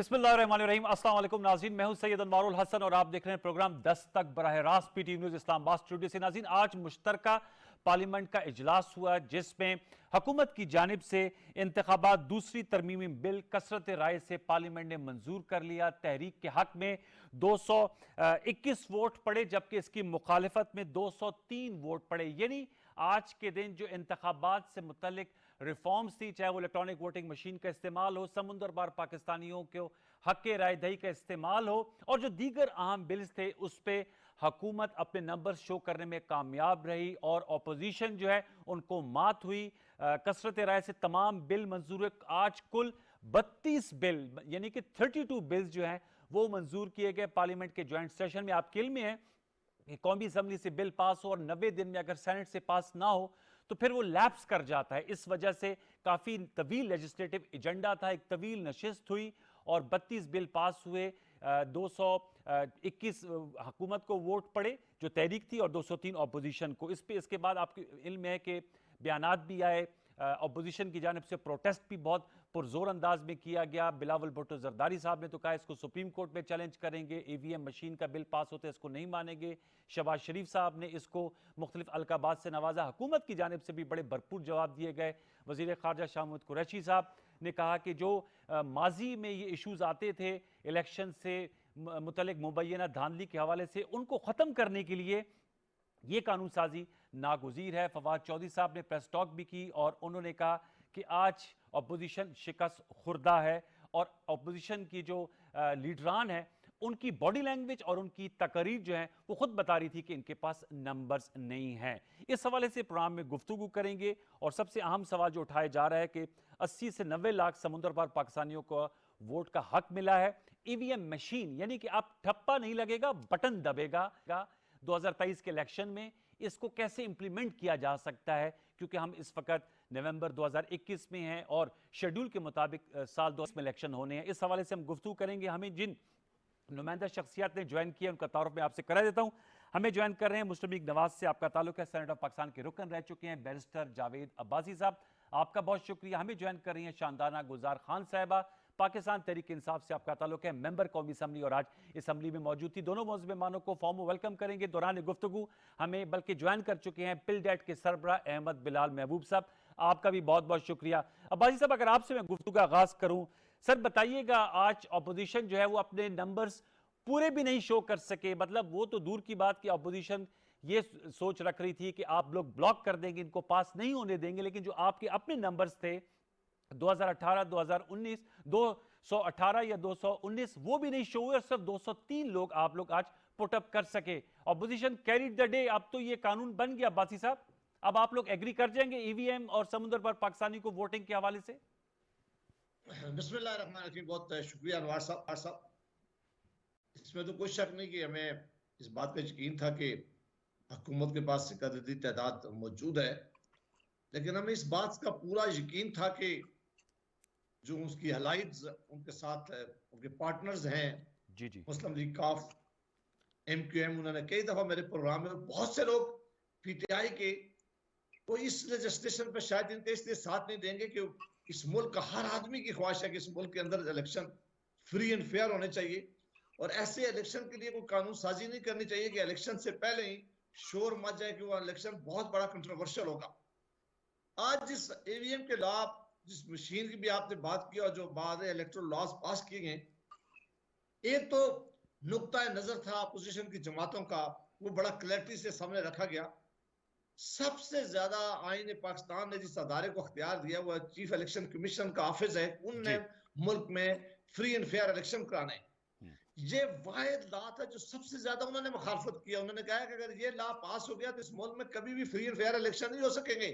बिस्मिल्लाहिर्रहमानिर्रहीम। अस्सलाम वालेकुम नाज़रीन, मैं हूं सैयद अनवारुल हसन और आप देख रहे हैं प्रोग्राम 10 तक बराह रास्त पीटीवी न्यूज़ इस्लामाबाद स्टूडियो से। नाज़रीन, आज मुश्तरका पार्लियामेंट का इजलास हुआ जिसमें हुकूमत की जानिब से इंतखाबात दूसरी तरमीमी बिल कसरत राय से पार्लियामेंट ने मंजूर कर लिया। तहरीक के हक में 221 वोट पड़े जबकि इसकी मुखालिफत में 203 वोट पड़े। यानी आज के दिन जो इंतखाबात से मुतल्लिक रिफॉर्म्स थी, चाहे वो इलेक्ट्रॉनिक वोटिंग मशीन का इस्तेमाल हो, समुंदर बार पाकिस्तानियों को हक राय दही का इस्तेमाल हो और जो दीगर अहम बिल्स थे, उस पर हुकूमत अपने नंबर शो करने में कामयाब रही और अपोजिशन जो है उनको मात हुई। कसरत राय से तमाम बिल मंजूर। आज कुल 32 बिल यानी कि 32 बिल्स जो हैं वो मंजूर किए गए पार्लियामेंट के ज्वाइंट सेशन में। आपके इल्म में है कि कौमी असम्बली से बिल पास हो और 90 दिन में अगर सेनेट से पास ना हो तो फिर वो लैप्स कर जाता है। इस वजह से काफ़ी तवील लेजिस्लेटिव एजेंडा था, एक तवील नशिस्त हुई और 32 बिल पास हुए। 221 हुकूमत को वोट पड़े जो तहरीक थी और 203 अपोजिशन को। इसके बाद आपके इल्म है कि बयानात भी आए, अपोजिशन की जानिब से प्रोटेस्ट भी बहुत पुरजोर अंदाज में किया गया। बिलावल भुट्टो जरदारी साहब ने तो कहा इसको सुप्रीम कोर्ट में चैलेंज करेंगे, ईवीएम मशीन का बिल पास होते इसको नहीं मानेंगे। शहबाज शरीफ साहब ने इसको मुख्तलिफ अलकाबात से नवाजा। हुकूमत की जानिब से भी बड़े भरपूर जवाब दिए गए। वजीर खारजा शाह महमूद कुरैशी साहब ने कहा कि जो माजी में ये इशूज़ आते थे इलेक्शन से मुतल्लिक मुबैना धांधली के हवाले से, उनको ख़त्म करने के लिए ये कानून साजी नागुज़ीर है। फवाद चौधरी साहब ने प्रेस टॉक भी की और उन्होंने कहा कि आज अपोजिशन शिकस्त खुर्दा है और अपोजिशन की जो लीडरान है उनकी बॉडी लैंग्वेज और उनकी तकरीर जो है वो खुद बता रही थी कि इनके पास नंबर्स नहीं हैं। इस हवाले से प्रोग्राम में गुफ्तगू करेंगे और सबसे अहम सवाल जो उठाया जा रहा है कि 80 से 90 लाख समुद्र पार पाकिस्तानियों को वोट का हक मिला है। ईवीएम मशीन यानी कि आप ठप्पा नहीं लगेगा, बटन दबेगा। 2023 के इलेक्शन में इसको कैसे इंप्लीमेंट किया जा सकता है, क्योंकि हम इस वक्त नवंबर 2021 में हैं और शेड्यूल के मुताबिक साल 2020 में इलेक्शन होने हैं। इस हवाले से हम गुफ्तगू करेंगे। हमें जिन नुमाइंदा शख्सियत ने ज्वाइन किया उनका तारुफ मैं आपसे करा देता हूं। हमें ज्वाइन कर रहे हैं मुस्लिम नवाज से, आपका ताल्लुक है, सेनेट ऑफ पाकिस्तान के रुकन रह चुके हैं, बैरिस्टर जावेद अब्बासी साहब, आपका बहुत शुक्रिया। हमें ज्वाइन कर रही हैं शानदाना गुलजार खान साहिबा, पाकिस्तान तहरीक इंसाफ से आपका ताल्लुक है, मेंबर कौमी असम्बली और आज असम्बली में मौजूद थी। दोनों मौजूद मेहमानों को फॉर्म वेलकम करेंगे। दौरान गुफ्तगू हमें बल्कि ज्वाइन कर चुके हैं पिलडेट के सरबरा अहमद बिलाल महबूब साहब, आपका भी बहुत बहुत शुक्रिया। अब्बासी साहब, अगर आपसे मैं गुफ्तगू का आगाज करूं, सर बताइएगा, आज अपोजिशन जो है वो अपने नंबर्स पूरे भी नहीं शो कर सके। मतलब वो तो दूर की बात कि अपोजिशन ये सोच रख रही थी कि आप लोग ब्लॉक कर देंगे, इनको पास नहीं होने देंगे, लेकिन जो आपके अपने नंबर्स थे 2018, 2019, 218 या 219 वो भी नहीं शो हुए और सिर्फ 203 लोग आप लोग आज पुटअप कर सके। Opposition carried the day. अब तो ये कानून बन गया बासी साहब, अब आप लोग एग्री कर जाएंगे ईवीएम और समुद्र पर पाकिस्तानी को वोटिंग के हवाले से? बिस्मिल्लाहिर्रहमानिर्रहीम, बहुत शुक्रिया अनवार साहब। इसमें तो कोई शक नहीं कि हमें इस बात का यकीन था कि हुकूमत के पास सिक्काती तादाद मौजूद है, लेकिन हमें इस बात का पूरा यकीन था कि जो उसकी हलाइज उनके साथ उनके पार्टनर्स हैं, जी जी, मुस्लिम लीग काफ, MQM, उन्होंने कई दफा मेरे प्रोग्राम में, बहुत से लोग PTI के, वो इस लेजिस्लेशन पर शायद इनके इसलिए साथ नहीं देंगे कि इस मुल्क का हर आदमी की ख्वाहिश है कि इस मुल्क के अंदर इलेक्शन फ्री एंड फेयर होने चाहिए और ऐसे इलेक्शन के लिए कोई कानून साजी नहीं करनी चाहिए कि इलेक्शन से पहले ही शोर मच जाए कि वो इलेक्शन बहुत बड़ा कंट्रोवर्शियल होगा। आज जिस ईवीएम के लॉ, जिस मशीन की भी आपने बात की और जो बाद इलेक्टोरल लॉज पास किए गए, एक तो नुक्ता नजर था अपोजिशन की जमातों का, वो बड़ा क्लैरिटी से सामने रखा गया। सबसे ज्यादा आईन पाकिस्तान ने जिस अदारे को अख्तियार दिया वो चीफ इलेक्शन कमीशन का ऑफिस है, उनने मुल्क में फ्री एंड फेयर इलेक्शन कराने। ये वाहिद लॉ था जो सबसे ज्यादा उन्होंने मुखालफत किया। उन्होंने कहा कि अगर ये लॉ पास हो गया तो इस मुल्क में कभी भी फ्री एंड फेयर इलेक्शन नहीं हो सकेंगे।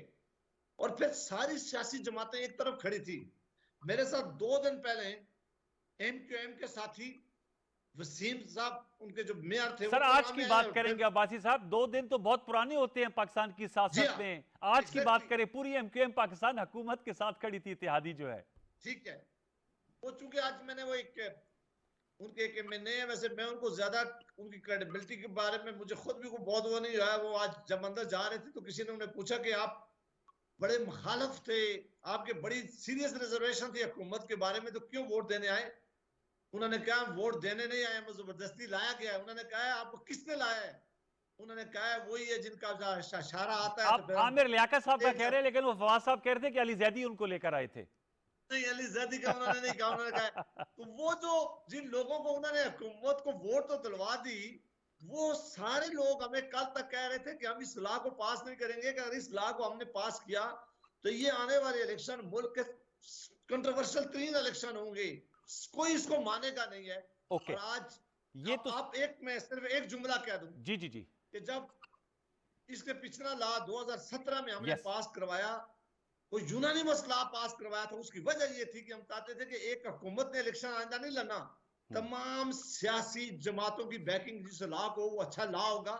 और फिर सारी सियासी जमातें एक तरफ खड़ी थी। मेरे साथ 2 दिन पहले MQM के साथी वसीम साहब, उनके जो मेयर थे, सर वो आज की बात आए। करेंगे अब्बासी साहब, 2 दिन तो बहुत पुराने होते हैं पाकिस्तान की सियासत में। आज की बात करें, पूरी MQM पाकिस्तान हुकूमत के साथ खड़ी थी, इत्तेहादी जो है। ठीक है, वो चूंकि आज मैंने वो एक उनके एक मैंने वैसे मैं उनको ज्यादा उनकी क्रेडिबिलिटी के बारे में मुझे खुद भी कोई बहुत वो नहीं रहा है। वो आज जब अंदर जा रहे थे तो किसी ने उन्हें पूछा कि आप बड़े मुखालफ थे, आपके बड़ी सीरियस रिजर्वेशन थी हुकूमत के बारे में, तो क्यों वोट देने आए? उन्होंने कहा वोट देने नहीं आए, हम जबरदस्ती लाया गया है। उन्होंने कहा आपको किसने लाया है? उन्होंने कहा वही है जिनका इशारा आता है, तो आप फिर हम आमिर लियाकत साहब का एक कह रहे हैं, लेकिन वो फवाद साहब कह रहे थे कि अली जैदी उनको लेकर आए थे। नहीं, अली जैदी का उन्होंने नहीं कहा। उन्होंने कहा तो वो जो जिन लोगों को उन्होंने हुकूमत को वोट तो दिलवा दी, वो सारे लोग हमें कल तक कह रहे थे कि हम इस लॉ को पास नहीं करेंगे, कि अगर इस लॉ को हमने पास किया तो ये आने वाले इलेक्शन मुल्क के कंट्रोवर्शियल 3 इलेक्शन होंगे, कोई इसको मानेगा नहीं है। ओके, और आज ये तो आप एक, मैं सिर्फ एक जुमला कह दूं जी जी जी, कि जब इसके पिछला लॉ 2017 में हमने यस, पास करवाया, वो यूनानिमस लॉ पास करवाया था, उसकी वजह ये थी कि हम चाहते थे कि एक हुकूमत ने इलेक्शन आइंदा नहीं लड़ना, तमाम सियासी जमातों की बैकिंग जिस लॉ को, वो अच्छा लॉ होगा।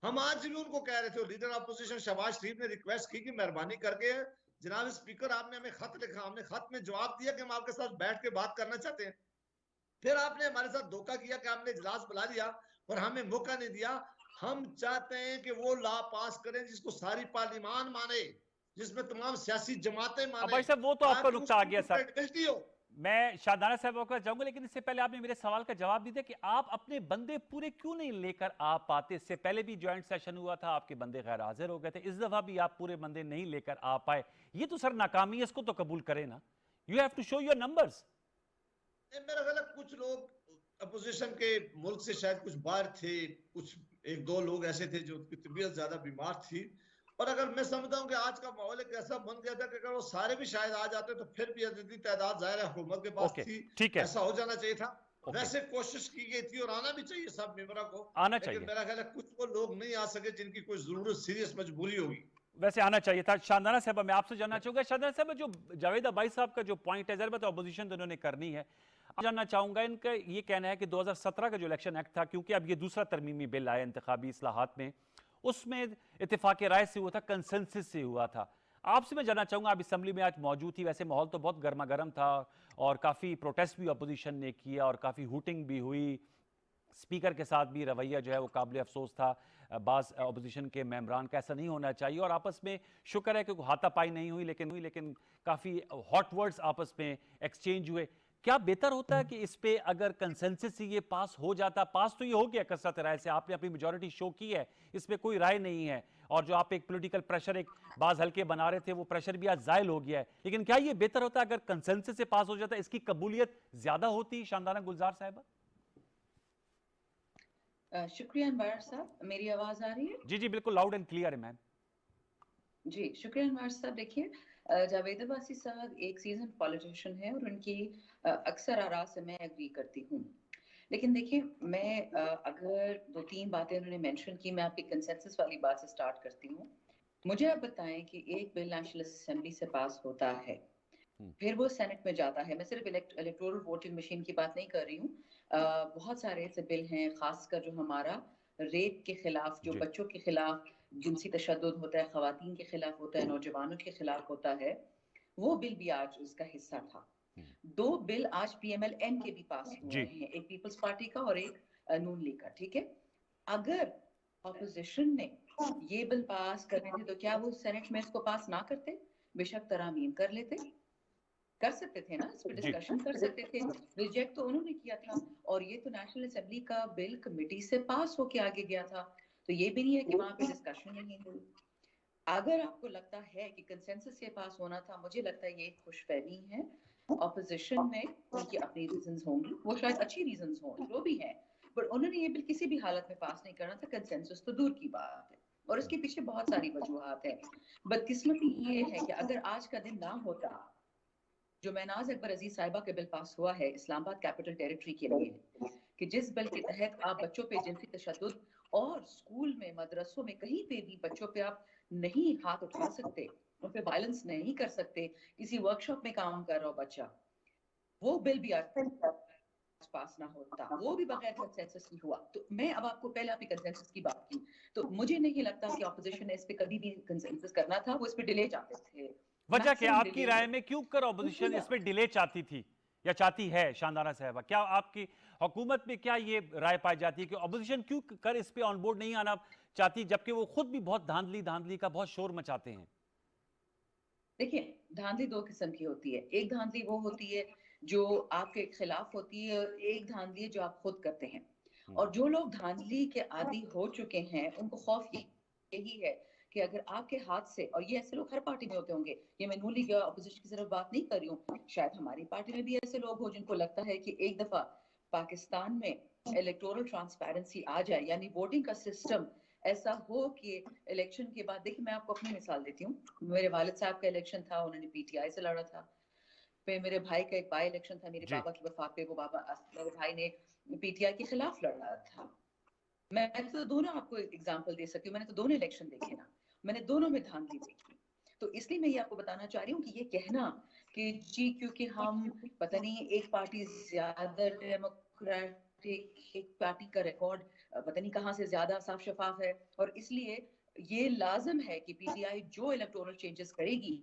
हम आज भी उनको कह रहे थे, लीडर अपोजिशन शहबाज शरीफ ने रिक्वेस्ट की कि मेहरबानी करके जनाब स्पीकर आपने हमें खत लिखा, हमने खत में जवाब दिया कि हम आपके साथ बैठ के बात करना चाहते हैं। फिर आपने हमारे साथ धोखा किया कि आपने इजलास बुला लिया और हमें मौका नहीं दिया। हम चाहते हैं कि वो लॉ पास करें जिसको सारी पार्लिमान माने, जिसमें तमाम सियासी जमातें अब माने, भाई साहब वो तो आपका ताकि नुक्ता आ उसकी गया सर। क्रेडिबिलिटी हो। मैं शादाना साहब का जाऊंगा, लेकिन इससे पहले आपने मेरे सवाल का जवाब दीजिए कि आप अपने बंदे पूरे क्यों नहीं लेकर आ पाते? इससे पहले भी ज्वाइंट सेशन हुआ था, आपके बंदे गैर हाजिर हो गए थे, इस दफा भी आप पूरे बंदे नहीं लेकर आ पाए। ये तो सर नाकामी है, इसको तो कबूल करें ना। You have to show your numbers. मेरा ख्याल है कुछ लोग अपोजिशन के मुल्क से शायद कुछ बाहर थे, कुछ एक दो लोग ऐसे थे जो की तबीयत ज्यादा बीमार थी। और अगर मैं समझता हूँ कि आज का माहौल एक ऐसा बन गया था कि अगर वो सारे भी शायद आ जाते तो फिर भी इतनी तादाद जाहिर है हुकूमत के पास ओके, थी, ठीक है, ऐसा हो जाना चाहिए था। ओके, वैसे कोशिश की गई थी और आना भी चाहिए सब मेंबरों को, आना लेकिन चाहिए, मेरा ख्याल है कुछ वो लोग नहीं आ सके जिनकी कोई जरूरत सीरियस मजबूरी होगी। वैसे आना चाहिए था। शादाना साहब, मैं आपसे जानना चाहूंगा, शादाना साहब जो जावेद अबाई साहब का जो पॉइंट है, जरूर तो अपोजिशन तो इन्होंने करनी है, जानना चाहूंगा इनका ये कहना है कि 2017 का जो इलेक्शन एक्ट था, क्योंकि अब ये दूसरा तरमीमी बिल आया इंतखाबी इस्लाहात में, उसमें इत्तेफाक राय से हुआ था, कंसेंसस से हुआ था। आपसे मैं जानना चाहूंगा, आप असम्बली में आज मौजूद थी, वैसे माहौल तो बहुत गर्मा गर्म था और काफ़ी प्रोटेस्ट भी अपोजिशन ने किया और काफ़ी हुटिंग भी हुई, स्पीकर के साथ भी रवैया जो है वो काबिल अफसोस था। बाज़ अपोजिशन के मेंबरान का ऐसा नहीं होना चाहिए, और आपस में शुक्र है कि हाथापाई नहीं हुई, लेकिन काफ़ी हॉट वर्ड्स आपस में एक्सचेंज हुए। क्या बेहतर होता है कि इस पे अगर कंसेंसस से ये पास हो जाता? पास तो ये हो गया कसरत राय से, आपने अपनी मेजॉरिटी शो की है, इस पे कोई राय नहीं है, और जो आप एक पॉलिटिकल प्रेशर एक बाज हल्के बना रहे थे वो प्रेशर भी आज जायल हो गया है। लेकिन क्या ये बेहतर होता है अगर कंसेंसस से पास हो जाता, इसकी कबूलियत ज्यादा होती? शानदाना गुलजार साहब। शुक्रिया अनवर साहब, मेरी आवाज आ रही है? जी जी बिल्कुल लाउड एंड क्लियर है मैम। जी शुक्रिया अनवर साहब। देखिए, जावेद अब्बासी साहब एक सीजन पॉलिटिशियन है और उनकी अक्सर आरा से मैं एग्री करती हूँ। लेकिन देखिए, मैं अगर 2-3 बातें उन्होंने मेंशन की, मैं आपकी कंसेंसस वाली बात से स्टार्ट करती हूँ। मुझे आप बताएं कि एक बिल नेशनल असेंबली से पास होता है, फिर वो सेनेट में जाता है। मैं सिर्फ इलेक्टोरल वोटिंग मशीन की बात नहीं कर रही हूँ, बहुत सारे ऐसे बिल हैं, खासकर जो हमारा रेप के खिलाफ, जो बच्चों के खिलाफ जिनसी तशद्दुद होता है, खवातीन के खिलाफ होता है, नौजवानों के खिलाफ होता है, वो बिल भी आज उसका हिस्सा था। 2 बिल आज PMLN के भी पास हुए हैं, एक पीपल्स पार्टी का और एक नून लीग का, ठीक है। अगर ऑपोजिशन ने ये बिल पास करने थे तो क्या वो सेनेट में इसको पास ना करते? बेशक तरमीम कर लेते, कर सकते थे ना, इस पर डिस्कशन कर सकते थे। रिजेक्ट तो उन्होंने किया था, और ये तो नेशनल असेंबली का बिल कमेटी से पास होके आगे गया था, तो ये भी नहीं है कि वहां पे डिस्कशन नहीं हुई। अगर आपको लगता है कि कंसेंसस से पास होना था, मुझे लगता है ये खुशफहमी है। ऑपोजिशन में उनकी अपनी रीजंस होंगी, वो शायद अच्छी रीजंस हों, जो भी है, पर उन्होंने ये बिल किसी भी हालत में पास नहीं करना था। कंसेंसस तो दूर की बात है, और उसके पीछे बहुत सारी वजूहात है। बदकिस्मती ये है कि अगर आज का दिन ना होता जो महनाज अकबर अजीज साहिबा के बिल पास हुआ है इस्लामाबाद कैपिटल टेरिटरी के लिए, कि जिस बिल के तहत आप बच्चों पे जिनसी तशद्दुद और स्कूल में, मदरसों में, कहीं पे भी बच्चों पे आप नहीं हाथ उठा सकते, उन पे वायलेंस नहीं कर सकते, किसी वर्कशॉप में काम कर रहा हो बच्चा, वो बिल भी आज पास ना होता, वो भी बगैर कंसेंसस की हुआ। तो मैं अब आपको पहले आपकी कंसेंसस की बात की, तो मुझे नहीं लगता कि ऑपोजिशन ने इस पे कभी भी कंसेंसस करना था, वो इस पे डिले चाहते थे। वजह क्या आपकी राय में, क्यों कर ऑपोजिशन इसमें डिले चाहती थी या चाहती है? शानदाना साहबा, क्या आपकी हुकूमत में क्या ये राय पाई जाती है कि ऑपोजिशन क्यों कर इस पे ऑन बोर्ड नहीं आना चाहती, जबकि वो खुद भी बहुत धांधली का बहुत शोर मचाते हैं? देखिए, धांधली 2 किस्म की होती है। एक धांधली वो होती है जो आपके खिलाफ होती है, एक धांधली है जो आप खुद करते हैं। और जो लोग धांधली के आदी हो चुके हैं, उनको खौफ यही है कि अगर आपके हाथ से, और ये ऐसे लोग हर पार्टी में होते होंगे, ये मैं नून लीग या अपोजिशन की सिर्फ बात नहीं कर रही हूँ, शायद हमारी पार्टी में भी ऐसे लोग हो जिनको लगता है कि एक दफा पाकिस्तान में इलेक्टोरल ट्रांसपेरेंसी आ जाए, यानी वोटिंग का सिस्टम ऐसा हो कि इलेक्शन के बाद, देखिए मैं आपको अपनी मिसाल देती हूँ, मेरे वालिद साहब का इलेक्शन था, उन्होंने पीटीआई से लड़ा था। फिर मेरे भाई का एक बाई इलेक्शन था मेरे जी पापा की वफात पे, वो मेरे भाई ने पीटीआई के खिलाफ लड़ा था। मैं तो दोनों आपको एग्जांपल दे सकती हूँ, मैंने तो दोनों इलेक्शन देखे ना, मैंने दोनों में धांधली देखी। तो इसलिए मैं ये आपको बताना चाह रही हूँ कि ये कहना कि जी क्योंकि हम पता नहीं एक पार्टी ज्यादा डेमोक्रेटिक, एक पार्टी का रिकॉर्ड पता नहीं कहाँ से ज्यादा साफ शफाफ है, और इसलिए ये लाजिम है कि पीटीआई जो इलेक्टोरल चेंजेस करेगी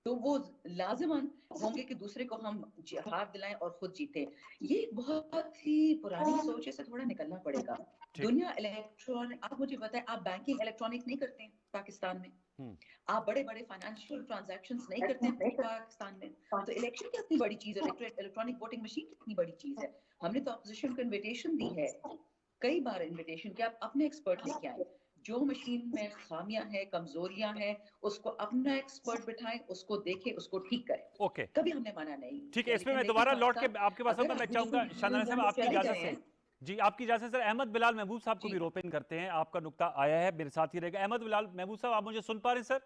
तो वो लाजिमन होंगे कि दूसरे को हम हार दिलाएं और खुद जीते। ये एक बहुत ही पुरानी सोच है, से थोड़ा निकलना पड़ेगा। ठीक दुनिया इलेक्ट्रॉनिक, आप मुझे बताएं, आप बैंकिंग इलेक्ट्रॉनिक नहीं करते हैं पाकिस्तान में, आप बड़े बड़े फाइनेंशियल ट्रांजैक्शंस नहीं करते हैं पाकिस्तान में, तो इलेक्शन कितनी बड़ी चीज है, इलेक्ट्रॉनिक वोटिंग मशीन कितनी बड़ी चीज है। हमने तो अपोजिशन को इन्विटेशन दी है, कई बार इन्विटेशन कि आप अपने एक्सपर्ट लेके आए, जो मशीन में खामियां हैं, कमजोरियां हैं, उसको अपना एक्सपर्ट बिठाएं, उसको देखें, उसको ठीक करें। ओके कभी हमने माना नहीं ठीक है। किया। इसमें लेकिन मैं देखिए दोबारा खान लौट के साहब, आपके पास अगर आऊंगा। मैं आप चाहूंगा बिल्कुल शानदाना साहब आपकी चले इजाजत जाएं, से, जी आपकी इजाजत से सर अहमद बिलाल महबूब साहब को जी भी रोपिन करते हैं। आपका नुक्ता आया है, मेरे साथ ही रहेगा। अहमद बिलाल महबूब साहब, आप मुझे सुन पा रहे हैं सर?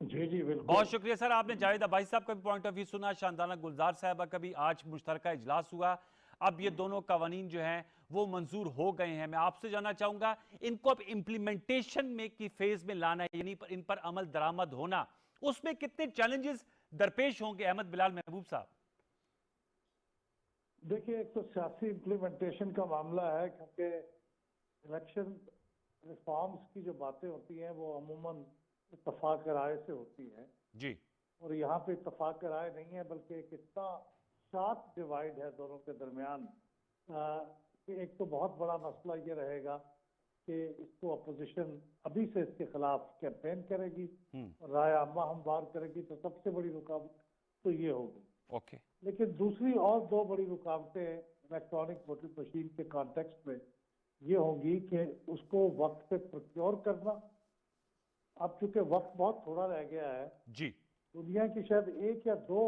जी जी बिल्कुल। बहुत शुक्रिया सर। आपने जावेद अब्बासी साहब का भी पॉइंट ऑफ व्यू सुना, शानदाना गुलजार साहबा का भी। आज मुश्तरका इजलास हुआ, अब ये दोनों कवानीन जो हैं वो मंजूर हो गए हैं। मैं आपसे जानना चाहूंगा, इनको अब इम्प्लीमेंटेशन में की फेज में लाना है, यानी इन पर अमल दरामद होना, उसमें कितने चैलेंजेस दरपेश होंगे अहमद बिलाल महबूब साहब? देखिए, एक तो सियासी इम्प्लीमेंटेशन का मामला है, क्योंकि इलेक्शन रिफॉर्म्स की जो बातें होती हैं वो अमूमन इत्तफाक राय से होती हैं, जी और यहाँ पे इत्तफाक राय नहीं है, बल्कि एक इतना शार्प डिवाइड है दोनों के दरमियान कि एक तो बहुत बड़ा मसला ये रहेगा कि इसको अपोजिशन अभी से इसके खिलाफ कैंपेन करेगी और राय आमा हमवार करेगी, तो सबसे बड़ी रुकावट तो ये होगी। ओके लेकिन दूसरी और दो बड़ी रुकावटें इलेक्ट्रॉनिक वोटिंग मशीन के कॉन्टेक्स्ट में ये होंगी कि उसको वक्त पे प्रोक्योर करना। अब चूंकि वक्त बहुत थोड़ा रह गया है, जी दुनिया की शायद एक या दो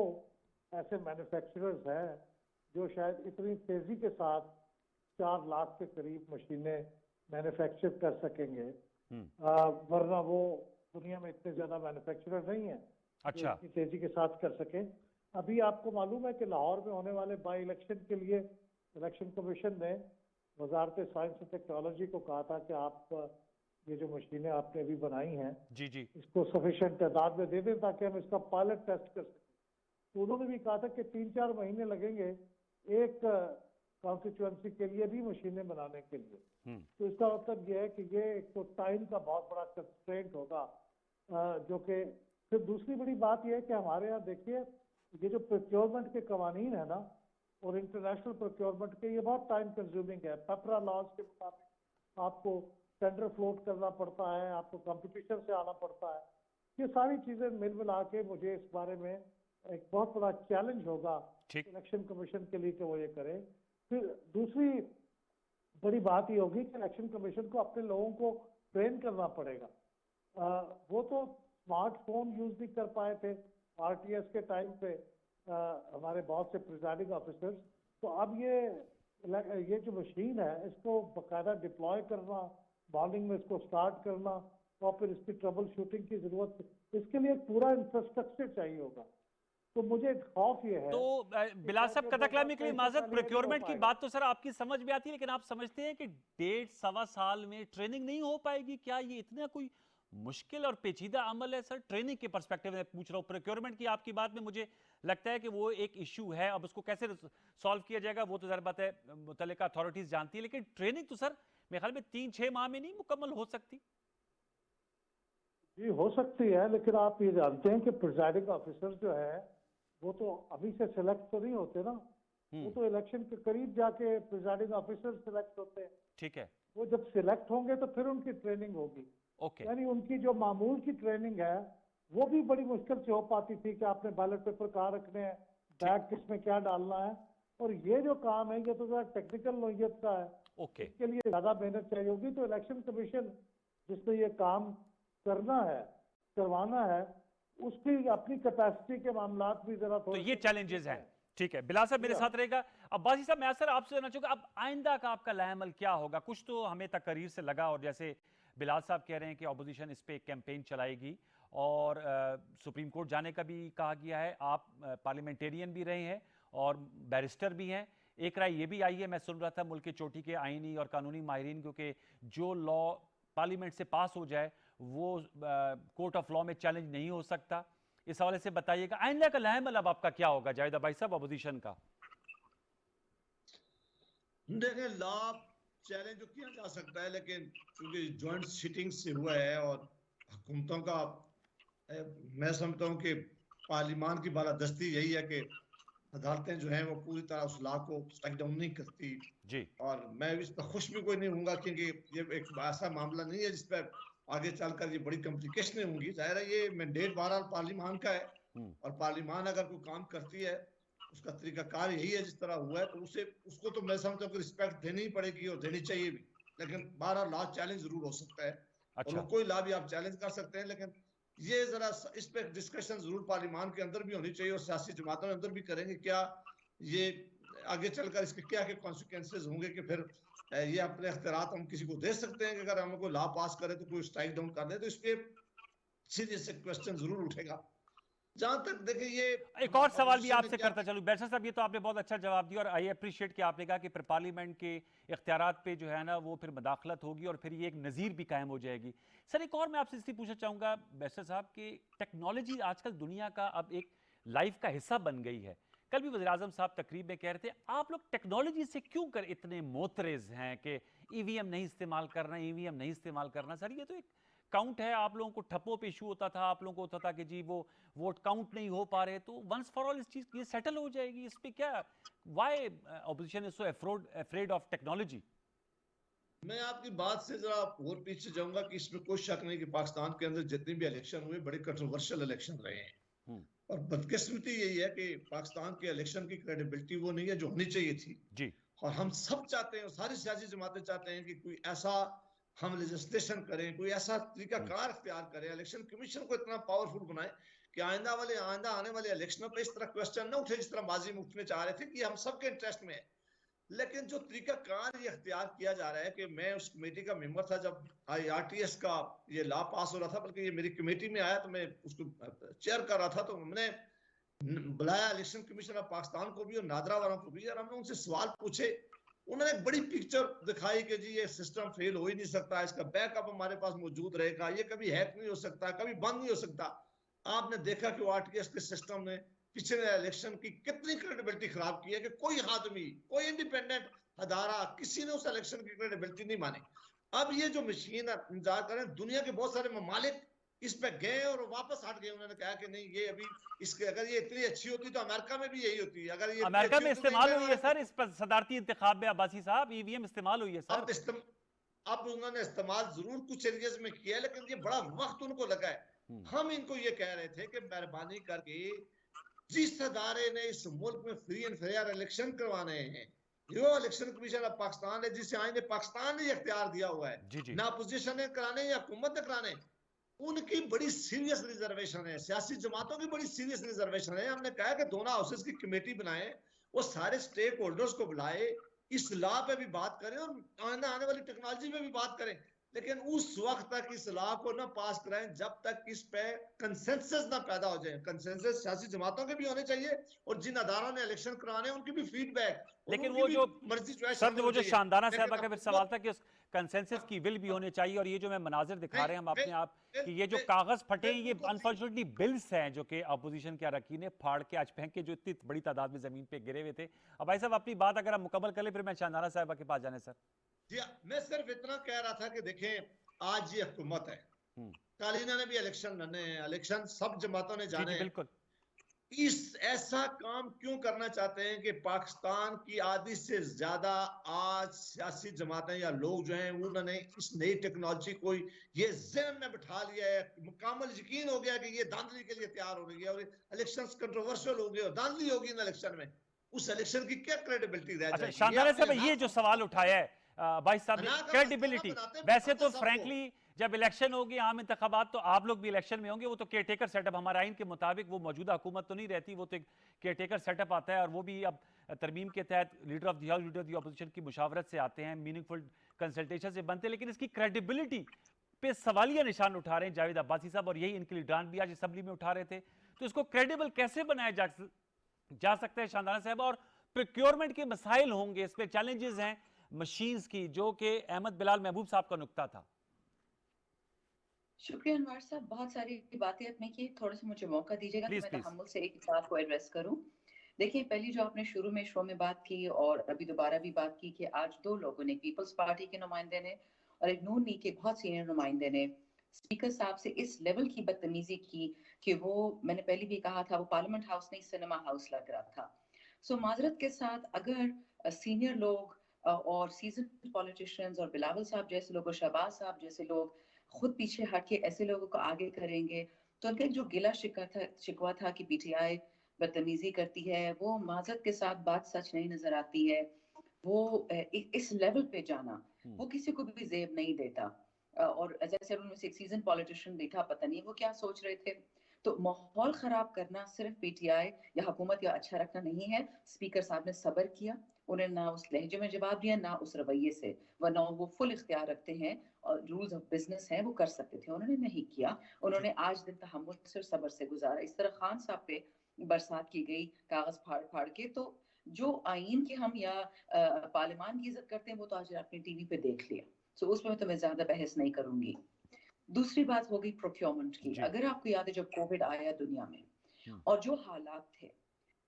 ऐसे मैन्युफैक्चरर्स हैं जो शायद इतनी तेजी के साथ 4 लाख के करीब मशीनें मैन्युफैक्चर कर सकेंगे, वरना वो दुनिया में इतने ज्यादा मैन्युफैक्चरर नहीं है जो अच्छा इतनी तेजी के साथ कर सके। अभी आपको मालूम है कि लाहौर में होने वाले बाई इलेक्शन के लिए इलेक्शन कमीशन ने वजारत साइंस और टेक्नोलॉजी को कहा था कि आप ये जो मशीनें आपने अभी बनाई हैं जी जी इसको सफिशिएंट तादाद में दे दें ताकि हम इसका पायलट टेस्ट कर सकें। तो उन्होंने भी कहा था कि 3-4 महीने लगेंगे एक कॉन्स्टिट्यूएंसी के लिए भी मशीनें बनाने के लिए। तो इसका मतलब यह है कि ये एक तो टाइम का बहुत बड़ा कंस्ट्रेंट होगा, जो कि फिर दूसरी बड़ी बात यह है कि हमारे यहाँ देखिए ये जो प्रोक्योरमेंट के कवानीन है ना, और इंटरनेशनल प्रोक्योरमेंट के, ये बहुत टाइम कंज्यूमिंग है। पेपरा लॉज के मुताबिक आपको टेंडर फ्लोट करना पड़ता है, आपको कंपटीशन से आना पड़ता है। ये सारी चीजें मिल मिला के मुझे इस बारे में एक बहुत बड़ा चैलेंज होगा ठीक इलेक्शन कमीशन के लिए कि वो ये करे। फिर दूसरी बड़ी बात ये होगी कि इलेक्शन कमीशन को अपने लोगों को ट्रेन करना पड़ेगा। वो तो स्मार्टफोन यूज नहीं कर पाए थे आरटीएस के टाइम पे हमारे बहुत से प्रिजाइडिंग ऑफिसर्स, तो अब ये जो मशीन है इसको बाकायदा डिप्लॉय करना, मॉर्निंग में इसको स्टार्ट करना, और फिर इसकी ट्रबल शूटिंग की जरूरत, इसके लिए एक पूरा इंफ्रास्ट्रक्चर चाहिए होगा। तो मुझे खौफ ये है तो बिलाल साहब कतकलामी के लिए माजरत, प्रोक्योरमेंट की बात तो सर आपकी समझ में आती है, लेकिन आप समझते हैं कि 1.5-1.25 साल में ट्रेनिंग नहीं हो पाएगी? क्या ये इतना कोई मुश्किल और पेचीदा अमल है सर? ट्रेनिंग के पर्सपेक्टिव में पूछ रहा हूँ। प्रोक्योरमेंट की आपकी बात में मुझे लगता है कि वो एक इशू है, अब उसको कैसे सॉल्व किया जाएगा वो तो ज़रा बात है मुतल्लिका अथॉरिटीज जानती है, लेकिन ट्रेनिंग तो सर मेरे ख्याल में 3-6 माह में नहीं मुकम्मल हो सकती। जी हो सकती है, लेकिन आप ये जानते हैं कि प्रिजाइडिंग ऑफिसर जो है वो तो अभी से सिलेक्ट तो नहीं होते ना, वो तो इलेक्शन के करीब जाके प्रिजाइडिंग ऑफिसर सिलेक्ट होते हैं। ठीक है, वो जब सिलेक्ट होंगे तो फिर उनकी ट्रेनिंग होगी। ओके यानी उनकी जो मामूल की ट्रेनिंग है वो भी बड़ी मुश्किल से हो पाती थी कि आपने बैलेट पेपर कहाँ रखने हैं, बैग किसमें क्या डालना है। और ये जो काम है ये तो जरा टेक्निकल नोयत का है, ओके इसके लिए ज्यादा मेहनत चाहिए होगी। तो इलेक्शन कमीशन जिसने ये काम करना है, करवाना है, उसकी अपनी कैपेसिटी के मामलात भी जरा तो थोड़े ये चैलेंजेस हैं। ठीक है, बिलाल साहब मेरे साथ रहेगा। अब्बासी साहब, मैं सर आपसे जानना चाहूंगा, अब आइंदा का आपका लाएमल क्या होगा? कुछ तो हमें तकरीर से लगा, और जैसे बिलाल साहब कह रहे हैं कि ऑपोजिशन इस पे एक कैंपेन चलाएगी और सुप्रीम कोर्ट जाने का भी कहा गया है। आप पार्लियामेंटेरियन भी रहे हैं और बैरिस्टर भी हैं। एक राय ये भी आई है, मैं सुन रहा था मुल्क के चोटी के आईनी और कानूनी माहिरीन, क्योंकि जो लॉ पार्लियामेंट से पास हो जाए वो कोर्ट ऑफ लॉ में चैलेंज नहीं हो सकता। इस हवाले से बताइएगा आइंदा का लाएमल अब आपका क्या होगा, जावेद भाई साहब, अपोजिशन का? देखिए, लॉ चैलेंज तो किया जा सकता है, लेकिन क्योंकि जॉइंट सिटिंग से हुआ है और हुकूमतों का मैं समझता हूं कि पार्लियामान की बालादस्ती यही है कि अदालतें जो हैं वो पूरी तरह उस लॉ को स्ट्राइक डाउन नहीं करती। जी। और मैं इस पर खुश भी कोई नहीं हूँगा, क्योंकि ये एक ऐसा मामला नहीं है जिस पर आगे चलकर ये बड़ी कॉम्प्लिकेशन होंगी। जाहिर है ये मैंडेट बहरहाल पार्लियामान का है, और पार्लियामान अगर कोई काम करती है उसका तरीकाकार यही है जिस तरह हुआ है, तो उसको तो मैं समझता हूँ कि रिस्पेक्ट देनी ही पड़ेगी और देनी चाहिए भी। लेकिन बहरहाल लॉ चैलेंज जरूर हो सकता है। और अच्छा। वो कोई लॉ भी आप चैलेंज कर सकते हैं, लेकिन ये जरा इस पे डिस्कशन जरूर पार्लियामान के अंदर भी होनी चाहिए और सियासी जमातों के अंदर भी करेंगे। क्या ये आगे चलकर इसके क्या क्या कॉन्सिक्वेंसेज होंगे कि फिर ये अपने अख्तियारात हम किसी को दे सकते हैं कि अगर हम कोई लॉ पास करे तो कोई स्ट्राइक डाउन कर दे, तो इस पे सीरियस क्वेश्चन जरूर उठेगा। जहां तक देखिए, ये एक और सवाल भी आपसे करता चलूं बैरिस्टर साहब, ये तो आपने बहुत अच्छा जवाब दिया और आई अप्रिशिएट कि आपने कहा कि फिर पार्लियामेंट के इख्तियारात पे जो है ना वो फिर मदाखलत होगी और फिर ये एक नज़ीर भी कायम हो जाएगी। सर एक और मैं आपसे इसलिए पूछना चाहूंगा बैरिस्टर साहब कि टेक्नोलॉजी आजकल दुनिया का अब एक लाइफ का हिस्सा बन गई है। कल भी वज़ीर आज़म साहब तकरीब में कह रहे थे आप लोग टेक्नोलॉजी से क्यों कर इतने मोतरेज हैं कि ईवीएम नहीं इस्तेमाल करना, ईवीएम नहीं इस्तेमाल करना। सर ये तो एक काउंट है, आप लोगों को ठप्पों पे इशू होता था, आप लोगों को होता था कि जी वो वोट काउंट नहीं हो पा रहे, तो वंस फॉर ऑल इस चीज ये सेटल हो जाएगी। इस पे क्या, why opposition is so afraid of technology? मैं आपकी बात से जरा और पीछे जाऊंगा कि इसमें कोई शक नहीं कि पाकिस्तान के अंदर जितने भी इलेक्शन हुए बड़े कंट्रोवर्शियल इलेक्शन रहे हैं। और बदकिस्मती यही है कि पाकिस्तान के इलेक्शन की क्रेडिबिलिटी वो नहीं है जो होनी चाहिए थी जी। और हम सब चाहते हैं, सारी सियासी जमातें चाहते हैं कि कोई ऐसा हम लेजिस्लेशन करें, कोई ऐसा तरीकाकार अख्तियार करें, इलेक्शन कमीशन को इतना पावरफुल बनाए कि आइंदा आने वाले इलेक्शनों पे इस तरह क्वेश्चन ना उठे जिस तरह माजी में उठने चाह रहे थे कि हम सबके इंटरेस्ट में है। लेकिन जो तरीकाकार ये अख्तियार किया जा रहा है कि मैं उस कमेटी का मेंबर था जब IRTS का ये लॉ पास हो रहा था, बल्कि ये मेरी कमेटी में आया तो मैं उसको चेयर कर रहा था, तो हमने बुलाया इलेक्शन कमीशन ऑफ पाकिस्तान को भी और नादरा वालों को भी, और हमने उनसे सवाल पूछे। उन्होंने एक बड़ी पिक्चर दिखाई कि जी ये सिस्टम फेल हो ही नहीं सकता, इसका बैकअप हमारे पास मौजूद रहेगा, ये कभी हैक नहीं हो सकता, कभी बंद नहीं हो सकता। आपने देखा कि RTS के सिस्टम ने पिछले इलेक्शन की कितनी क्रेडिबिलिटी खराब की है कि कोई आदमी, कोई इंडिपेंडेंट अदारा, किसी ने उस इलेक्शन की क्रेडिबिलिटी नहीं मानी। अब ये जो मशीन इंतजार करें, दुनिया के बहुत सारे ममालिक इस पे गए और वापस हट गए। उन्होंने कहा कि नहीं ये अभी इसके अगर ये इतनी अच्छी होती तो अमेरिका में भी यही होती है। अगर ये अमेरिका में इस्तेमाल हुई है सर, इस पर सदारती इंतखाब में अब्बासी साहब ईवीएम इस्तेमाल हुई है सर। अब उन्होंने इस्तेमाल जरूर कुछ एरियाज में किया है, लेकिन ये बड़ा वक्त उनको लगा है। हम इनको ये कह रहे थे कि मेहरबानी करके जिस अदारे ने इस मुल्क में फ्री एंड फेयर इलेक्शन करवाने हैं, जो इलेक्शन कमीशन ऑफ पाकिस्तान है, जिसे आईने पाकिस्तान ने इख्तियार दिया हुआ है, ना अपोजिशन ने कराने या हुकूमत ने कराने, उनकी बड़ी सीरियस रिजर्वेशन है, सियासी जमातों की बड़ी सीरियस रिजर्वेशन है। हमने कहा कि दोनों हाउसेस की कमेटी बनाए, वो सारे स्टेक होल्डर्स को बुलाए, इस लॉ पे भी बात करें और आने वाली टेक्नोलॉजी पे भी बात करें, लेकिन उस वक्त तक इस लॉ को ना पास कराएं जब तक इस पे कंसेंसस ना पैदा हो जाए। कंसेंसस सियासी जमातों के भी होने चाहिए और जिन अदारों ने इलेक्शन कराने उनकी भी फीडबैक, लेकिन वो जो मर्जी चॉइस सर वो जो शानदाना साहब का फिर सवाल था कि उस कंसेंसस की विल भी होनी चाहिए, और ये जो मैं मनाजिर दिखा रहे हैं हम अपने आप कि ये जो कागज फटे ये अनफॉर्चुनेटली बिल्स हैं जो कि अपोजिशन के अरकान ने फाड़ के आज फेंक के जो इतनी बड़ी तादाद में जमीन पे गिरे हुए थे। अब भाई साहब अपनी बात अगर आप मुकम्मल कर ले फिर मैं शानदाना साहब के पास जाने सर। जी, मैं सिर्फ इतना कह रहा था कि देखें आज ये हुकूमत है, कल इन्होंने भी इलेक्शन लड़ने हैं, इलेक्शन सब जमातों ने जाने हैं। बिल्कुल। इस ऐसा काम क्यों करना चाहते हैं कि पाकिस्तान की आधी से ज्यादा आज सियासी जमातें या लोग जो हैं उन्होंने इस नई टेक्नोलॉजी को ये ज़हन में बिठा लिया है, मुकम्मल यकीन हो गया कि ये धांधली के लिए तैयार हो गई है और इलेक्शंस कंट्रोवर्शियल हो गए और धांधली होगी इन इलेक्शन में। उस इलेक्शन की क्या क्रेडिबिलिटी रह अच्छा, जाएगी? शानदार है साहब, ये जो सवाल उठाया है भाई साहब ने, अना का क्रेडिबिलिटी। मसला बनाते वैसे तो सबको। फ्रैंकली जब इलेक्शन होगी, आम इंतखाबात, तो आप लोग भी इलेक्शन में होंगे, वो तो केयरटेकर सेटअप हमारे आइन के मुताबिक वो मौजूदा हुकूमत तो नहीं रहती, वो तो एक केयरटेकर सेटअप आता है और वो भी अब तरमीम के तहत leader of the house, leader of the opposition की मुशावरत से आते हैं, मीनिंगफुल कंसल्टेशन से बनते हैं। लेकिन इसकी क्रेडिबिलिटी पे सवालिया निशान उठा रहे हैं जावेद अब्बासी साहब, और यही इनके लिए डांट भी आज असेंबली में उठा रहे थे। तो इसको क्रेडिबल कैसे बनाया जा सकता है शानदाना साहब? और प्रोक्योरमेंट के मसाइल होंगे, इस पे चैलेंजेस हैं मशीन्स की, जो कि अहमद बिलाल महबूब साहब का नुक्ता था। शुक्रिया अनवर साहब, बहुत सारी बातें आपने की, थोड़ा सा मुझे मौका दीजिएगा कि प्लीज मैं प्लीज। तहम्मुल से एक बात को एड्रेस करूं। देखिए, पहली जो आपने शुरू में शो में बात की और अभी दोबारा भी बात की कि आज दो लोगों ने, पीपल्स पार्टी के नुमाइंदे ने और एक नून लीग के बहुत सीनियर नुमाइंदे ने स्पीकर साहब से इस लेवल की बदतमीजी की कि वो, मैंने पहले भी कहा था, वो पार्लियामेंट हाउस नहीं सिनेमा हाउस लग रहा था। सो माजरत के साथ, अगर सीनियर लोग और सीजन पॉलिटिशियंस और बिलावल साहब जैसे लोग और शहबाज साहब जैसे लोग खुद पीछे हट के ऐसे लोगों को आगे करेंगे, तो उनका एक जो गिला शिकवा था कि पीटीआई बदतमीजी करती है, वो माजरत के साथ बात सच नहीं नजर आती है। वो इस लेवल पे जाना वो किसी को भी जेब नहीं देता। और जैसे उनमें से एक सीजन पॉलिटिशियन भी था, पता नहीं वो क्या सोच रहे थे। तो माहौल खराब करना सिर्फ पीटीआई या हुकूमत या अच्छा रखना नहीं है। स्पीकर साहब ने सब्र किया, उन्हें ना उस लहजे में जवाब दिया ना उस रवैये से, वरना वो फुल इख्तियार रखते हैं और रूल्स ऑफ बिजनेस हैं, वो कर सकते थे, उन्होंने नहीं किया। उन्होंने आज दिन तहम्मुल से और सब्र से गुजारा। इस तरह खान साहब पे बरसात की गई कागज फाड़ फाड़ के, तो जो आइन के हम या पार्लियामान की इज्जत करते हैं वो तो आज आपने टीवी पे देख लिया। सो उसमें तो मैं ज्यादा बहस नहीं करूंगी। दूसरी बात हो गई प्रोक्योरमेंट की। अगर आपको याद है जब कोविड आया दुनिया में और जो हालात थे,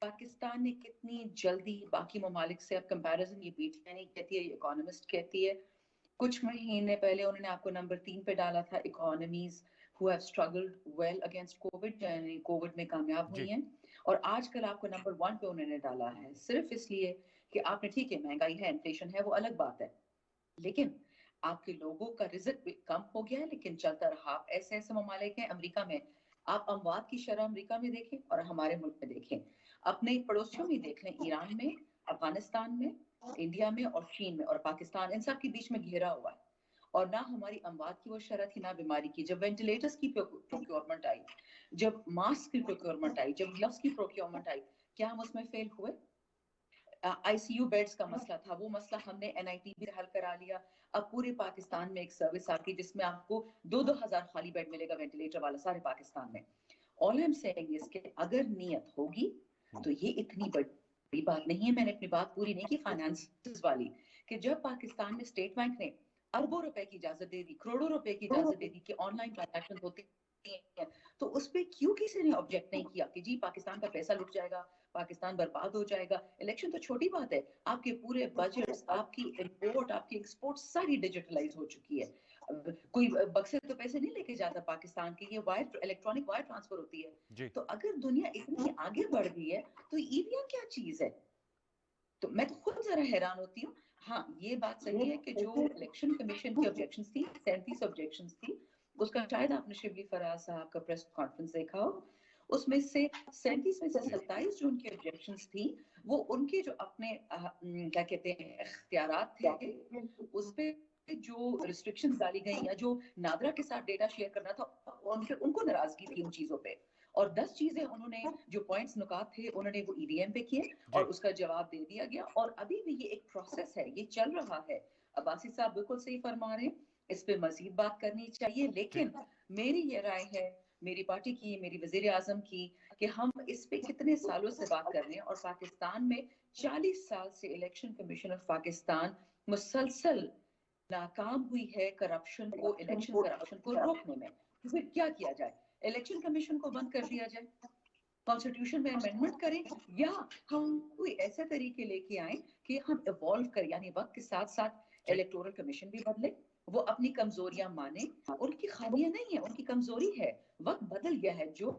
पाकिस्तान ने कितनी जल्दी बाकी ममालिक से, अब कंपैरिजन ये पीटीआई नहीं कहती है, ये इकोनॉमिस्ट कहती है, कुछ महीने पहले उन्होंने आपको नंबर 3 पे डाला था economies who have struggled well against Covid, यानी कोविड में कामयाब हुई हैं। और आजकल आपको नंबर 1 पे उन्होंने डाला है, सिर्फ इसलिए कि आपने, ठीक है महंगाई है, इन्फ्लेशन है, वो अलग बात है, लेकिन आपके लोगों का रिजक भी कम हो गया है, लेकिन चलता रहा। ऐसे ऐसे ममालिक हैं अमेरिका में, आप अमवात की शरह अमेरिका में देखें और हमारे मुल्क में देखें, अपने पड़ोसियों में देख लें, ईरान में, अफगानिस्तान में, इंडिया में और चीन में और पाकिस्तान, इन सब के बीच में घेरा हुआ है। और ना हमारी अमवात की वो शरह थी ना बीमारी की। जब वेंटिलेटर्स की प्रोक्योरमेंट आई, जब मास्क की प्रोक्योरमेंट आई, जब ग्लव्स की प्रोक्योरमेंट आई, क्या हम उसमें फेल हुए? आईसीयू बेड्स का मसला था, वो मसला हमने एनआईटी भी हल करा लिया। अब पूरे पाकिस्तान में एक सर्विस आती है जिसमें आपको 2-2 हजार खाली बेड मिलेगा वेंटिलेटर वाला सारे पाकिस्तान में। All I am saying is कि अगर नीयत होगी तो ये इतनी बड़ी बात नहीं है। मैंने अपनी बात पूरी नहीं की फाइनेंस वाली, कि जब पाकिस्तान में स्टेट बैंक ने अरबों रुपए की इजाजत दे दी, करोड़ों रुपए की इजाजत दे दी कि ऑनलाइन ट्रांजैक्शन होते हैं, तो उस पर क्यों किसी ने ऑब्जेक्ट नहीं किया कि जी पाकिस्तान का पैसा लुट जाएगा, पाकिस्तान बर्बाद हो जाएगा। इलेक्शन तो छोटी बात है, आपके पूरे बजट्स, आपकी इंपोर्ट, आपकी एक्सपोर्ट सारी डिजिटलाइज हो चुकी है। कोई बक्से तो पैसे नहीं लेके जाता पाकिस्तान के, ये वायर, इलेक्ट्रॉनिक वायर ट्रांसफर होती है। तो अगर दुनिया इतनी आगे बढ़ गई है तो ईवीएम क्या चीज है? तो मैं तो खुद जरा हैरान होती हूँ। हाँ, ये बात सही है कि जो इलेक्शन कमीशन की ऑब्जेक्शंस थी, 37 ऑब्जेक्शंस थी, उसका शायद आपने शिबली फराज साहब का प्रेस कॉन्फ्रेंस देखा हो, उसमें से 37 में से 27 जो उनकी ऑब्जेक्शंस थी, वो उनके जो अपने क्या कहते हैं इख्तियारात थे, उस पे जो रिस्ट्रिक्शंस डाली गई या जो नादरा के साथ डेटा शेयर करना था, उनको नाराजगी थी उन चीजों पे। और 10 चीजें उन्होंने, जो पॉइंट्स नुकात थे, उन्होंने वो ईवीएम पे किए और उसका जवाब दे दिया गया। और अभी भी ये एक प्रोसेस है, ये चल रहा है। अब्बासी साहब बिल्कुल सही फरमा रहे हैं, इस पे मजीद बात करनी चाहिए। लेकिन मेरी ये राय है, मेरी पार्टी की, मेरी वजीर आजम की, कि हम इस पे कितने सालों से बात कर रहे हैं और पाकिस्तान में 40 साल से इलेक्शन कमीशन ऑफ पाकिस्तान मुसलसल नाकाम हुई है करप्शन को, इलेक्शन करप्शन को रोकने में। तो फिर क्या किया जाए? इलेक्शन कमीशन को बंद कर दिया जाए, कॉन्स्टिट्यूशन में अमेंडमेंट करें, या हम कोई ऐसे तरीके लेके आए कि हम इवॉल्व करें, यानी वक्त के साथ साथ इलेक्टोरल कमीशन भी बदले, वो अपनी कमजोरियां माने, उनकी खामियां नहीं है, उनकी कमजोरी है। वक्त बदल गया है, जो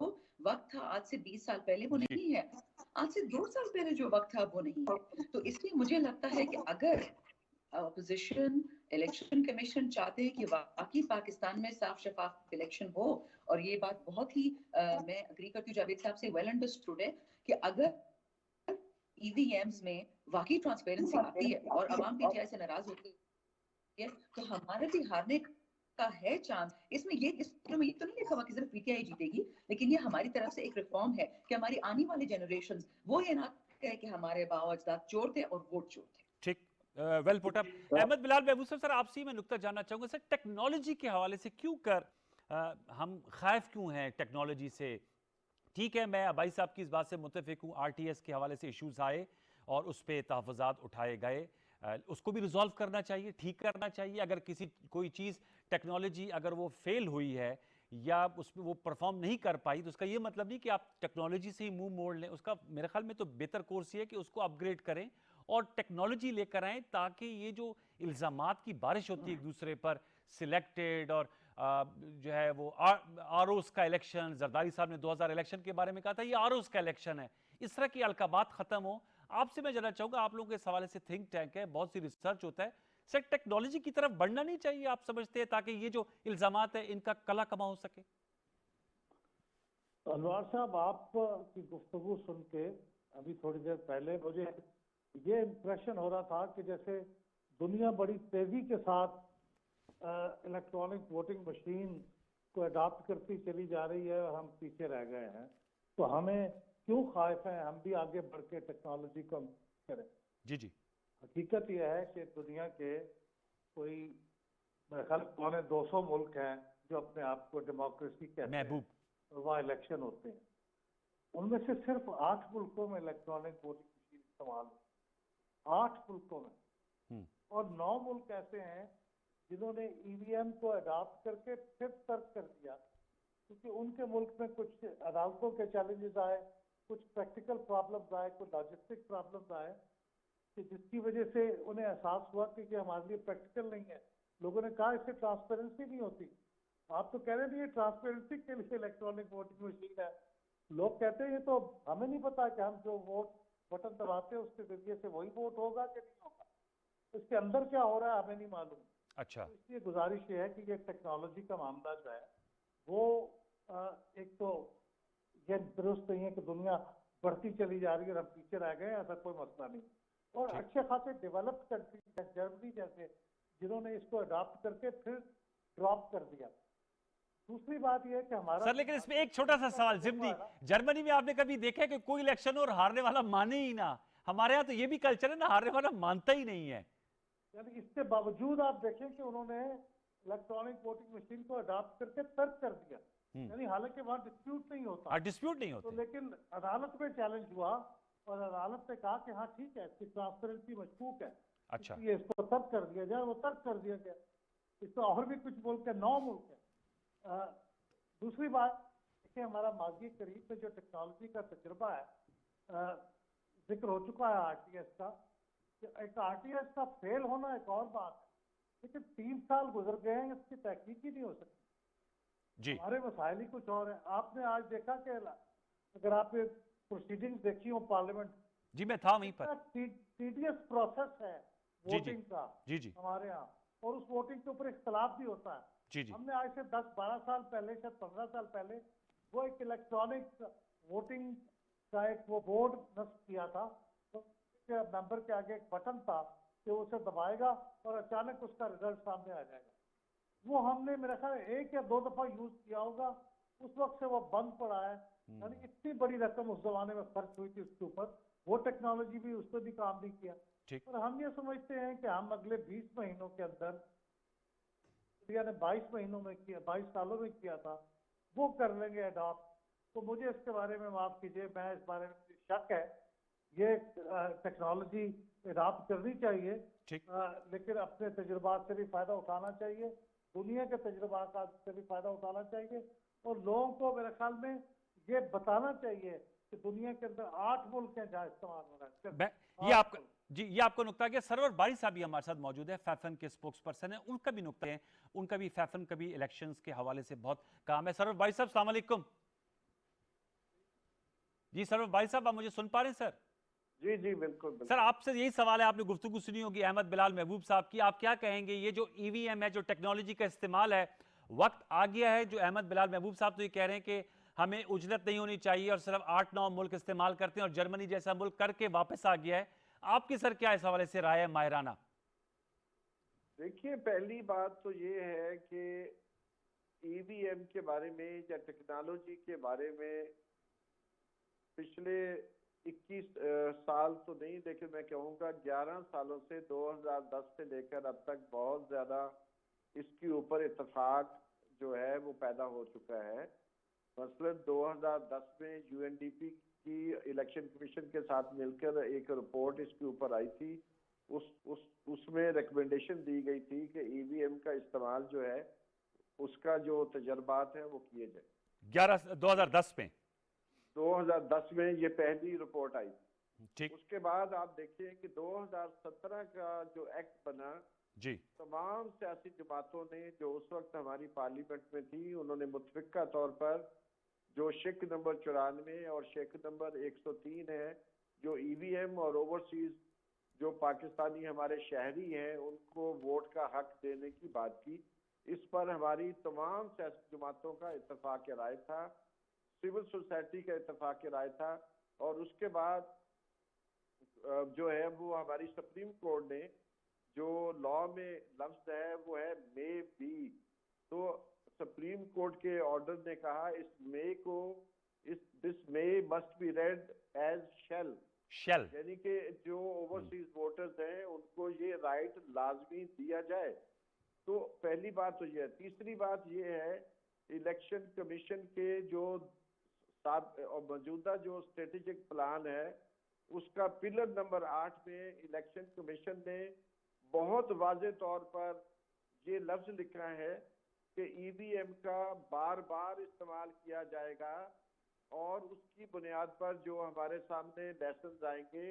वक्त था आज से 20 साल पहले वो जी नहीं है। आज से 2 साल पहले जो वक्त था वो नहीं है। तो इसलिए मुझे लगता है कि अगर अपोजिशन इलेक्शन कमीशन चाहते हैं कि वाकई पाकिस्तान में साफ शफाफ इलेक्शन हो, और ये बात बहुत ही मैं अग्री करती हूँ जावेद साहब से, वेल अंडरस्टूड है कि अगर ईवीएम्स में वाकई ट्रांसपेरेंसी आती है और अवाम पीटीआई से नाराज होती है, तो हमारे भी हारने का है चांस। इसमें ये तो नहीं लिखा हुआ कि सिर्फ पीटीआई जीतेगी, लेकिन ये हमारी तरफ से एक रिफॉर्म है कि हमारी आने वाली जनरेशन वो ये ना कहे कि हमारे बाओ अजदाद चोर थे और वोट चोर थे। ठीक, well put up. Ahmad Bilal Mahboob sir, आपसे मैं नुक्ता जानना चाहूंगा सर, टेक्नोलॉजी के हवाले से क्यों कर हम खैफ क्यों हैं टेक्नोलॉजी से? ठीक है, मैं अबाई साहब की इस बात से मुत्तफिक हूँ, आरटीएस के हवाले से इश्यूज आए और उस पर तहफ़्फ़ुज़ात उठाए गए, उसको भी रिजॉल्व करना चाहिए, ठीक करना चाहिए। अगर किसी कोई चीज़ टेक्नोलॉजी अगर वो फेल हुई है या उसमें वो परफॉर्म नहीं कर पाई, तो उसका ये मतलब नहीं कि आप टेक्नोलॉजी से ही मुंह मोड़ लें। उसका मेरे ख्याल में तो बेहतर कोर्स ये है कि उसको अपग्रेड करें और टेक्नोलॉजी लेकर आएँ, ताकि ये जो इल्ज़ामात की बारिश होती है एक दूसरे पर, सिलेक्टेड और जो है वो आरओस का इलेक्शन, जरदारी साहब ने 2000 इलेक्शन के बारे में कहा था ये आरओस का इलेक्शन है, इस तरह की अलकाबात खत्म हो। आपसे मैं जानना चाहूंगा, आप लोगों के इस हवाले से थिंक टैंक है, बहुत सी रिसर्च होता है सर, टेक्नोलॉजी की तरफ बढ़ना नहीं चाहिए आप समझते हैं, ताकि ये जो इल्जामात है इनका कला कमा हो सके? अनवार साहब, आपकी गुफ्तगू सुन के अभी थोड़ी देर पहले मुझे ये इम्प्रेशन हो रहा था कि जैसे दुनिया बड़ी तेजी के साथ इलेक्ट्रॉनिक वोटिंग मशीन को अडॉप्ट करती चली जा रही है और हम पीछे रह गए हैं। तो हमें क्यों ख्वाहिश है हम भी आगे बढ़ के टेक्नोलॉजी को करें? जी जी। हकीकत यह है कि दुनिया के कोई मेरे ख्याल पौने 200 मुल्क हैं जो अपने आप को डेमोक्रेसी कहते हैं महबूब, और वहाँ इलेक्शन होते हैं। उनमें से सिर्फ 8 मुल्कों में इलेक्ट्रॉनिक वोटिंग मशीन इस्तेमाल है, 8 मुल्कों में। और 9 मुल्क ऐसे हैं जिन्होंने ईवीएम को अडॉप्ट करके फिर तर्क कर दिया, क्योंकि उनके मुल्क में कुछ अदालतों के चैलेंजेस आए, कुछ प्रैक्टिकल प्रॉब्लम्स आए, कुछ लॉजिस्टिक प्रॉब्लम्स आए, कि जिसकी वजह से उन्हें एहसास हुआ कि हमारे लिए प्रैक्टिकल नहीं है। लोगों ने कहा इससे ट्रांसपेरेंसी नहीं होती। आप तो कह रहे हैं ये ट्रांसपेरेंसी के लिए इलेक्ट्रॉनिक वोटिंग मशीन है। लोग कहते हैं ये तो हमें नहीं पता कि हम जो वोट बटन दबाते हैं उसके जरिए से वही वोट होगा कि नहीं होगा, इसके अंदर क्या हो रहा है हमें नहीं मालूम। अच्छा, तो इसलिए गुजारिश ये है कि ये टेक्नोलॉजी का मामला जो है वो एक तो ये दुरुस्त नहीं है कि दुनिया बढ़ती चली जा रही है और हम पीछे रह गए, ऐसा कोई मसला नहीं। और अच्छे खासे डेवलप्ड कंट्री जर्मनी जैसे, जिन्होंने इसको अडॉप्ट करके फिर ड्रॉप कर दिया। दूसरी बात यह है कि हमारा सर लेकिन इसमें एक छोटा सा सवाल, जिमनी जर्मनी में आपने कभी देखा है कि कोई इलेक्शन और हारने वाला माने ही ना? हमारे यहाँ तो ये भी कल्चर है ना, हारने वाला मानता ही नहीं है। यानी इसके बावजूद आप देखें कि उन्होंने इलेक्ट्रॉनिक वोटिंग मशीन को अडॉप्ट करके तर्क कर दिया, यानी हालांकि वहां डिस्प्यूट नहीं होता, डिस्प्यूट नहीं होता, तो लेकिन अदालत में चैलेंज हुआ और अदालत ने कहा कि हाँ ठीक है, इसकी ट्रांसपेरेंसी मशकूक है, अच्छा, इसलिए इसको तर्क कर दिया जाए। वो तर्क कर दिया गया। इसमें और भी कुछ मुल्क है, 9 मुल्क है। दूसरी बात देखिए, हमारा माजी करीब में जो टेक्नोलॉजी का तजुर्बा है, जिक्र हो चुका है आरटीएस का। एक आरटीएस का फेल होना एक और बात है, लेकिन 3 साल गुजर गए हैं, इसकी तहकीक ही नहीं हो सकती जी। हमारे मसाइल ही कुछ और है। आपने आज देखा कि अगर आपने प्रोसीडिंग्स देखी हो पार्लियामेंट, जी मैं था वहीं पर, टीडीएस प्रोसेस है वोटिंग का जी हमारे यहाँ, और उस वोटिंग के ऊपर इख्तलाफ भी होता है। जी जी। हमने आज से 10-12 साल पहले, शायद 15 साल पहले, वो एक इलेक्ट्रॉनिक वोटिंग का एक वो बोर्ड नस्ब किया था, तो मेंबर के आगे एक बटन था कि उसे दबाएगा और अचानक उसका रिजल्ट सामने आ जाएगा। वो हमने मेरे ख्याल 1 या 2 दफा यूज किया होगा, उस वक्त से वो बंद पड़ा है। यानी इतनी बड़ी रकम उस जमाने में खर्च हुई थी उसके ऊपर, वो टेक्नोलॉजी भी, उस पर भी काम नहीं किया। और हम ये समझते हैं कि हम अगले 20 महीनों के अंदर, इंडिया ने 22 महीनों में किया, 22 सालों में किया था, वो कर लेंगे अडॉप्ट। तो मुझे इसके बारे में माफ कीजिए, मैं इस बारे में शक है। ये टेक्नोलॉजी अडॉप्ट करनी चाहिए, लेकिन अपने तजुर्बात से भी फायदा उठाना चाहिए, दुनिया के तजुर्बात से भी फायदा उठाना चाहिए, और लोगों को मेरे ख्याल में ये बताना चाहिए कि दुनिया के अंदर 8 मुल्क हैं जहाँ इस्तेमाल हो रहा है, सिर्फ ये 8 आपका मुल्क। जी, ये आपको नुकता गया। सरवर बारी साहब भी हमारे साथ मौजूद है, फैफन के स्पोक्स पर्सन है, उनका भी नुकता है, उनका भी फैफन कभी इलेक्शंस के हवाले से बहुत काम है। सरवर बारी साहब अस्सलाम वालेकुम। जी सरवर बारी साहब, आप मुझे सुन पा रहे हैं सर? जी जी बिल्कुल बिल्कुल। सर आपसे यही सवाल है, आपने गुफ्तगू सुनी होगी अहमद बिलाल महबूब साहब की, आप क्या कहेंगे ये जो ईवीएम है, जो टेक्नोलॉजी का इस्तेमाल है, वक्त आ गया है? जो अहमद बिलाल महबूब साहब तो ये कह रहे हैं कि हमें उजरत नहीं होनी चाहिए और सिर्फ 8-9 मुल्क इस्तेमाल करते हैं और जर्मनी जैसा मुल्क करके वापस आ गया है। आपकी सर क्या इस हवाले से राय है माहिराना? देखिए, पहली बात तो ये है कि ईवीएम के बारे में या टेक्नोलॉजी के बारे में पिछले 21 साल तो नहीं, लेकिन मैं कहूँगा 11 सालों से 2010 से लेकर अब तक बहुत ज्यादा इसके ऊपर इत्तेफाक जो है वो पैदा हो चुका है। मसलन 2010 में यूएनडीपी की इलेक्शन कमीशन के साथ मिलकर एक रिपोर्ट इसके ऊपर आई थी। उसमें रिकमेंडेशन दी गई थी कि ईवीएम का इस्तेमाल जो है उसका जो तजर्बात है वो किए जाए। 2010 में 2010 में ये पहली रिपोर्ट आई थी। ठीक। उसके बाद आप देखिए कि 2017 का जो एक्ट बना, जी, तमाम सियासी जमातों ने जो उस वक्त हमारी पार्लियामेंट में थी, उन्होंने मुतफिका तौर पर जो शेक नंबर 94 और शेक नंबर 103 है, जो ईवीएम और ओवरसीज जो पाकिस्तानी हमारे शहरी हैं उनको वोट का हक देने की बात की। इस पर हमारी तमाम सियासी जमातों का इत्तेफाक राय था, सिविल सोसाइटी का इत्तेफाक राय था। और उसके बाद जो है वो हमारी सुप्रीम कोर्ट ने जो लॉ में लफ्ज है वो है मे बी, तो सुप्रीम कोर्ट के ऑर्डर ने कहा इस मे को, this may must be read as shall, यानी कि जो ओवरसीज वोटर्स हैं उनको ये राइट लाजमी दिया जाए। तो पहली बात तो ये है। तीसरी बात ये है, इलेक्शन कमीशन के जो मौजूदा जो स्ट्रेटेजिक प्लान है उसका पिलर नंबर 8 में इलेक्शन कमीशन ने बहुत वाज़े तौर पर ये लफ्ज लिखा है कि ईवीएम का बार बार इस्तेमाल किया जाएगा और उसकी बुनियाद पर जो हमारे सामने लेसन आएंगे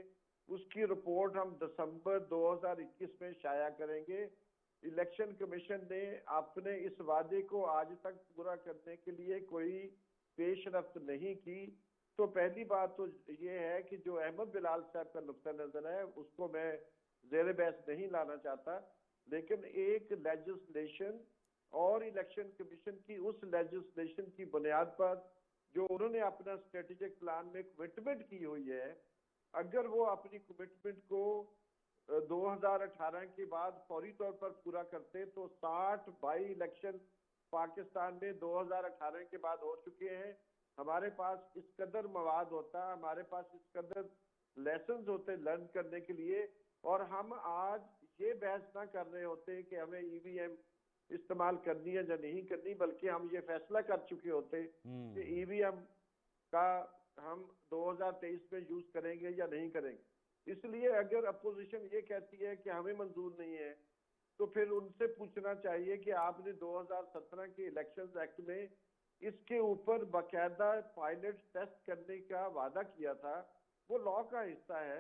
उसकी रिपोर्ट हम दिसंबर 2021 में शाया करेंगे। इलेक्शन कमीशन ने अपने इस वादे को आज तक पूरा करने के लिए कोई पेशरफ्त नहीं की। तो पहली बात तो ये है कि जो अहमद बिलाल साहब का नुक्ता नजर है उसको मैं ज़ेर बहस नहीं लाना चाहता, लेकिन एक लेजिस्लेशन और इलेक्शन कमीशन की उस लेजिस्लेशन की बुनियाद पर जो उन्होंने अपना स्ट्रेटेजिक प्लान में कमिटमेंट की हुई है, अगर वो अपनी कमिटमेंट को 2018 के बाद फौरी तौर पर पूरा करते तो 60 बाई इलेक्शन पाकिस्तान में 2018 के बाद हो चुके हैं। हमारे पास इस कदर मवाद होता, हमारे पास इस कदर लेसन्स होते लर्न करने के लिए, और हम आज ये बहस ना कर रहे होते कि हमें ईवीएम इस्तेमाल करनी है या नहीं करनी, बल्कि हम ये फैसला कर चुके होते कि ईवीएम का हम 2023 में यूज करेंगे या नहीं करेंगे। इसलिए अगर अपोजिशन ये कहती है कि हमें मंजूर नहीं है तो फिर उनसे पूछना चाहिए कि आपने 2017 के इलेक्शन एक्ट में इसके ऊपर बाकायदा पायलट टेस्ट करने का वादा किया था, वो लॉ का हिस्सा है,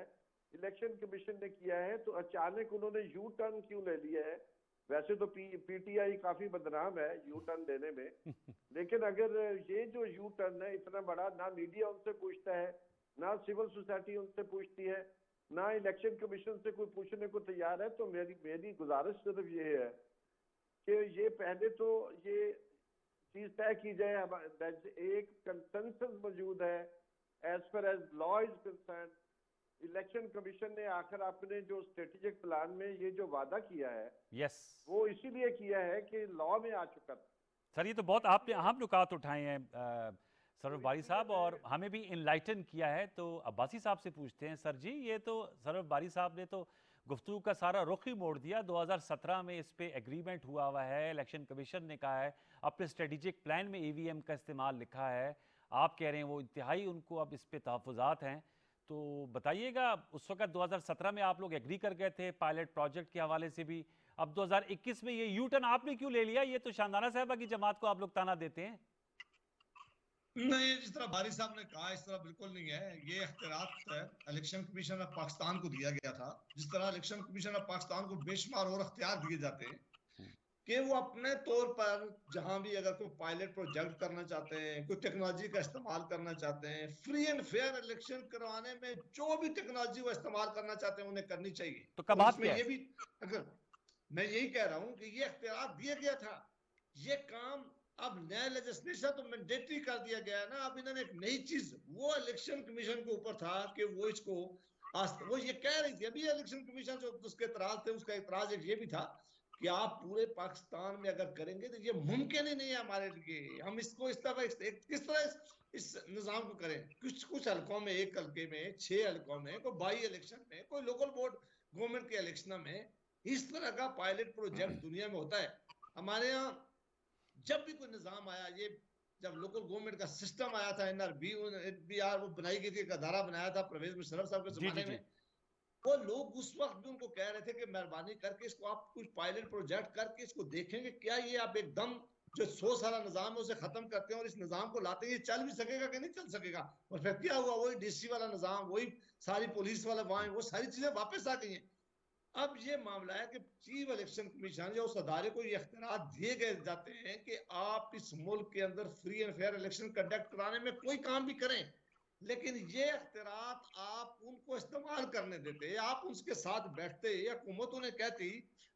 इलेक्शन कमीशन ने किया है, तो अचानक उन्होंने यू टर्न क्यों ले लिया है? वैसे तो पीटीआई काफी बदनाम है यू टर्न लेने में, लेकिन अगर ये जो यू टर्न है इतना बड़ा, ना मीडिया उनसे पूछता है, ना सिविल सोसाइटी उनसे पूछती है, ना इलेक्शन कमीशन से कोई पूछने को तैयार है, तो मेरी गुजारिश सिर्फ ये है कि ये पहले तो ये चीज तय की जाए, एक कंसेंसस मौजूद है as per as law is concern. Election commission ने आखिर अपने जो स्ट्रेटेजिक प्लान में ये जो वादा किया है, वो इसीलिए किया है कि लॉ में आ चुका था। सर ये तो बहुत आपने अहम नुकात उठाए हैं सरवर बारी साहब, और हमें भी इनलाइटन किया है। तो अब्बासी साहब से पूछते हैं, सर जी ये तो सरवर बारी साहब ने तो गुफ्तगू का सारा रुख ही मोड़ दिया। 2017 में इस पे एग्रीमेंट हुआ है, इलेक्शन कमीशन ने कहा है, अपने स्ट्रेटेजिक प्लान में ईवीएम का इस्तेमाल लिखा है, आप कह रहे हैं वो इंतहाई उनको अब इस पे तहफ़्फ़ुज़ात हैं। तो बताइएगा, उस वक्त 2017 में आप लोग एग्री कर गए थे पायलट प्रोजेक्ट के हवाले से भी, अब 2021 में ये यू टर्न आपने क्यों ले लिया? ये तो शानदाना साहबा की जमात को आप लोग ताना देते हैं। नहीं, जिस तरह बारी साहब ने कहा इस तरह बिल्कुल नहीं है। ये इख्तियार इलेक्शन कमीशन ऑफ पाकिस्तान को दिया गया था। जिस तरह इलेक्शन कमीशन ऑफ पाकिस्तान को बेशुमार और इख्तियार दिए जाते हैं कि वो अपने तौर पर जहां भी अगर कोई पायलट प्रोजेक्ट करना चाहते हैं, कोई टेक्नोलॉजी का इस्तेमाल करना चाहते हैं, फ्री एंड फेयर इलेक्शन करवाने में जो भी टेक्नोलॉजी वो इस्तेमाल करना चाहते हैं उन्हें करनी चाहिए। तो और कबाब इसमें क्या है? ये भी, अगर मैं यही कह रहा हूं कि ये इख्तियार दिया गया था, ये काम अब नया लेजिस्लेशन तो मैंडेटरी कर दिया गया है ना। अब इन्होंने एक नई चीज, वो इलेक्शन कमीशन के ऊपर था कि वो इसको वो ये कह रही थी अभी इलेक्शन कमीशन जो उसके एतराज थे, उसका एतराज एक ये भी था कि आप पूरे पाकिस्तान में अगर करेंगे तो ये मुमकिन ही नहीं है हमारे लिए। हम इसको इस तरह किस तरह इस निजाम को करें। कुछ कुछ हलकों में, एक हल्के में 6 हलकों में, कोई बाई इलेक्शन में, कोई लोकल बोर्ड गवर्नमेंट के इलेक्शन में इस तरह का पायलट प्रोजेक्ट दुनिया में होता है। हमारे यहाँ जब भी कोई निजाम आया, ये जब लोकल गवर्नमेंट का सिस्टम आया था, NRBR वो बनाई गई थी, एक अदारा बनाया था परवेज मुशर्रफ साहब के जी जी जमाने जी। में। वो लोग उस वक्त भी उनको कह रहे थे कि मेहरबानी करके इसको आप कुछ पायलट प्रोजेक्ट करके इसको देखेंगे क्या ये आप एकदम जो 100 साल निजाम है उसे खत्म करते हैं और इस निजाम को लाते हैं, ये चल भी सकेगा कि नहीं चल सकेगा। और फिर क्या हुआ, वही DC वाला निजाम, वही सारी पुलिस वाला वहां, वो सारी चीजें वापस आ गई हैं। अब ये मामला है कि चीफ इलेक्शन कमीशन या उस अदारे को ये इख्तियार दिए गए जाते हैं कि आप इस मुल्क के अंदर free and fair election conduct कराने में कोई काम भी करें, लेकिन ये इख्तियार आप उनको इस्तेमाल करने देते, आप उसके साथ बैठते, हुकूमत उन्हें कहती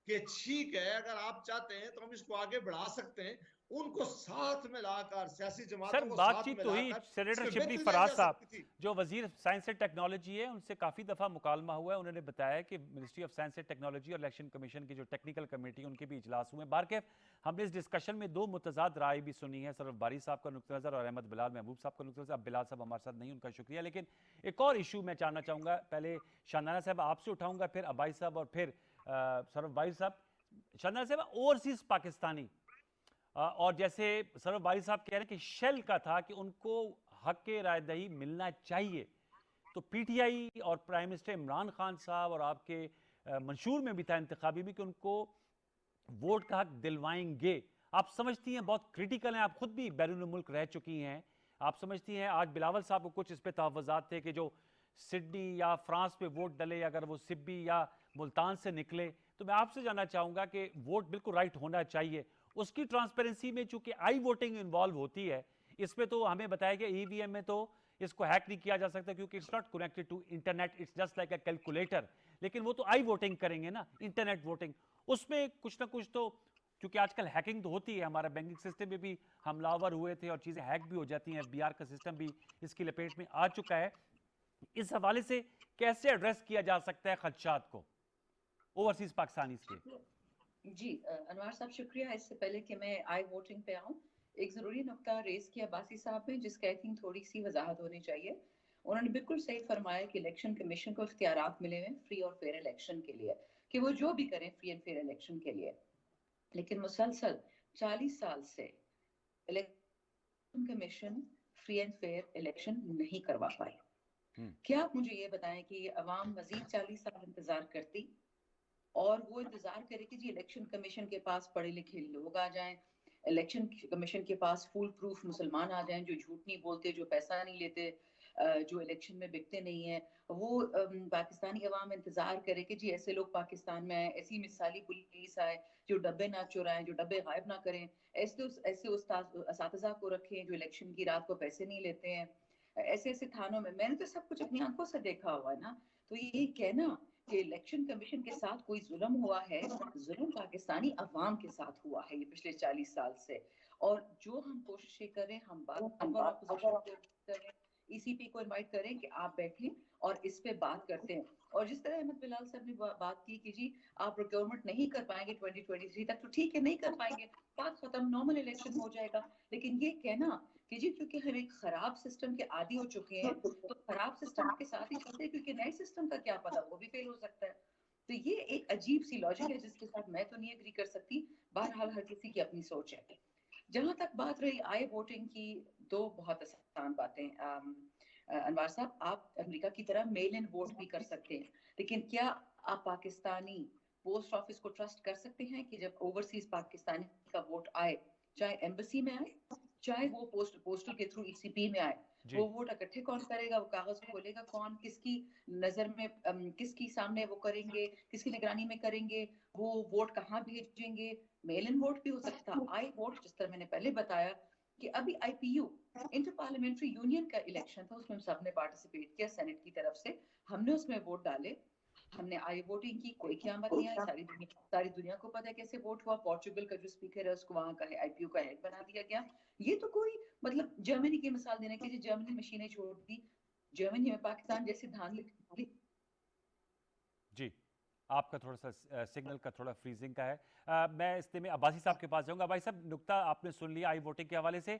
कि ठीक है अगर आप चाहते हैं तो हम इसको आगे बढ़ा सकते हैं, उनको साथ में लाकर, सियासी सर जमातों को साथ बातचीत में तो हुई लाकर सेनेटर इसमें शिबली बेहतरी लाई फराज जा साहब, सकती थी। जो वजीर साइंस एंड टेक्नोलॉजी है, उनसे काफ़ी दफ़ा मुकालमा हुआ है। उन्होंने बताया कि ministry of science and technology और इलेक्शन कमीशन की जो टेक्निकल कमेटी उनके भी इजलास हुए। बारकेफ हमने इस डिस्कशन में दो मुतजाद राय भी सुनी है, सरफ बारी साहब का नुक्ता नज़र और अहमद बिलाल महबूब साहब का नुक्ता नज़र। अब बिलाल साहब हमारे साथ नहीं, उनका शुक्रिया। लेकिन एक और इशू मैं जानना चाहूँगा, पहले शानाना साहब आपसे उठाऊँगा, फिर अबाई साहब और फिर सरफ बारी साहब। शानाना साहब, ओवरसीज पाकिस्तानी और जैसे सरफ बारी साहब कह रहे हैं कि शेल का था कि उनको हक के रायदही मिलना चाहिए, तो PTI और प्राइम मिनिस्टर इमरान खान साहब और आपके मंशूर में भी था इंतखाबी में कि उनको वोट का हक दिलवाएंगे। आप समझती हैं, बहुत क्रिटिकल हैं, आप खुद भी बैरून मुल्क रह चुकी हैं, आप समझती हैं, आज बिलावल साहब को कुछ इस पे तहफ़्फ़ुज़ात थे कि जो सिडनी या फ्रांस पे वोट डले, अगर वो सिब्बी या मुल्तान से निकले, तो मैं आपसे जानना चाहूँगा कि वोट बिल्कुल राइट होना चाहिए, उसकी ट्रांसपेरेंसी में चूंकि आई वोटिंग इन्वॉल्व होती है, इसमें तो हमें बताया गया EVM में तो इसको हैक नहीं किया जा सकता क्योंकि it's not connected to internet, it's just like a calculator. लेकिन वो तो आई वोटिंग करेंगे ना, इंटरनेट वोटिंग, उसमें कुछ ना कुछ तो, क्योंकि आजकल हैकिंग तो होती है, हमारा बैंकिंग सिस्टम में भी हमलावर हुए थे और चीज़ें हैक भी हो जाती हैं, FBR का सिस्टम भी इसकी लपेट में आ चुका है। इस हवाले से कैसे एड्रेस किया जा सकता है खदशात को ओवरसीज पाकिस्तानी के? जी अनवार साहब शुक्रिया। इससे पहले कि मैं आई वोटिंग पे आऊँ, एक ज़रूरी नुक्ता रेस किया बासी साहब ने, जिसका आई थिंक थोड़ी सी वजाहत होनी चाहिए। उन्होंने बिल्कुल सही फरमाया कि इलेक्शन कमीशन को इख्तियारात मिले हैं फ्री और फेयर इलेक्शन के लिए, कि वो जो भी करें फ्री एंड फेयर इलेक्शन के लिए। लेकिन मुसलसल 40 साल से election commission free and fair election नहीं करवा पाए। क्या आप मुझे ये बताएं कि अवाम मजीद 40 साल इंतजार करती और वो इंतजार करे कि जी इलेक्शन कमीशन के पास पढ़े लिखे लोग आ जाएं, इलेक्शन कमीशन के पास फुल प्रूफ मुसलमान आ जाएं जो झूठ नहीं बोलते, जो पैसा नहीं लेते, जो इलेक्शन में बिकते नहीं है, वो पाकिस्तानी अवाम इंतजार करे कि जी ऐसे लोग पाकिस्तान में आए, ऐसी मिसाली पुलिस आए जो डब्बे ना चुराएं, जो डब्बे गायब ना करें, ऐसे उस्ताद को रखें जो इलेक्शन की रात को पैसे नहीं लेते हैं, ऐसे ऐसे थानों में। मैंने तो सब कुछ अपनी आंखों से देखा हुआ है ना। तो ये कहना कि इलेक्शन कमीशन के साथ कोई जुल्म हुआ है, जुल्म पाकिस्तानी अवाम के साथ हुआ है ये पिछले 40 साल से। और जो हम कोशिशें करें, हम बार-बार अपोजिशन करें, ECP को इनवाइट करें कि आप बैठें और इस पे बात करते हैं। और जिस तरह अहमद बिलाल साहब ने बात की कि जी आप प्रोक्योरमेंट नहीं कर पाएंगे 2023 तक, तो ठीक है, नहीं कर पाएंगे, बात खत्म, नॉर्मल इलेक्शन हो जाएगा। लेकिन ये कहना कि जी क्योंकि हम एक खराब सिस्टम के आदी हो चुके हैं तो खराब सिस्टम के साथ ही चलते हैं, क्योंकि नए सिस्टम का क्या पता, वो भी फेल हो सकता है। तो ये एक अजीब सी लॉजिक है जिसके साथ मैं तो नहीं एग्री कर सकती। बहरहाल हर किसी की अपनी सोच है। जहां तक बात रही आई वोटिंग की, दो बहुत आसान बातें। अनवार साहब, आप अमेरिका की तरह मेल इन वोट भी कर सकते हैं, लेकिन क्या आप पाकिस्तानी पोस्ट ऑफिस को ट्रस्ट कर सकते हैं कि जब ओवरसीज पाकिस्तानी का वोट आए, चाहे एम्बेसी में आए चाहे वो पोस्टल के थ्रू ईसीपी में आए, जी। वो वोट इकट्ठे कौन करेगा, वो कागज खोलेगा कौन, किसकी नजर में किसकी सामने वो करेंगे, किसकी निगरानी में करेंगे, वो वोट कहाँ भेजेंगे, मेल इन वोट भी हो सकता, आई वोट, जिस तरह मैंने पहले बताया कि अभी आईपीयू इंटर पार्लियामेंट्री यूनियन का इलेक्शन था, उसमें हम सबने पार्टिसिपेट किया सेनेट की तरफ से, हमने उसमें वोट डाले, हमने आई वोटिंग की, कोई क़यामत नहीं आई, सारी दुनिया को पता है कैसे वोट हुआ, पोर्चुगल का जो स्पीकर है उसको वहां का है आईपीयू का हेड बना दिया गया। ये तो कोई मतलब जर्मनी की मिसाल देने के लिए जर्मनी मशीनें छोड़ दी, जर्मनी में पाकिस्तान जैसे धान लिख जी, आपका थोड़ा सा सिग्नल का थोड़ा फ्रीजिंग का है। मैं इसमें अब्बासी साहब के पास जाऊंगा। भाई साहब, नुक्ता आपने सुन लिया आई वोटिंग के हवाले से।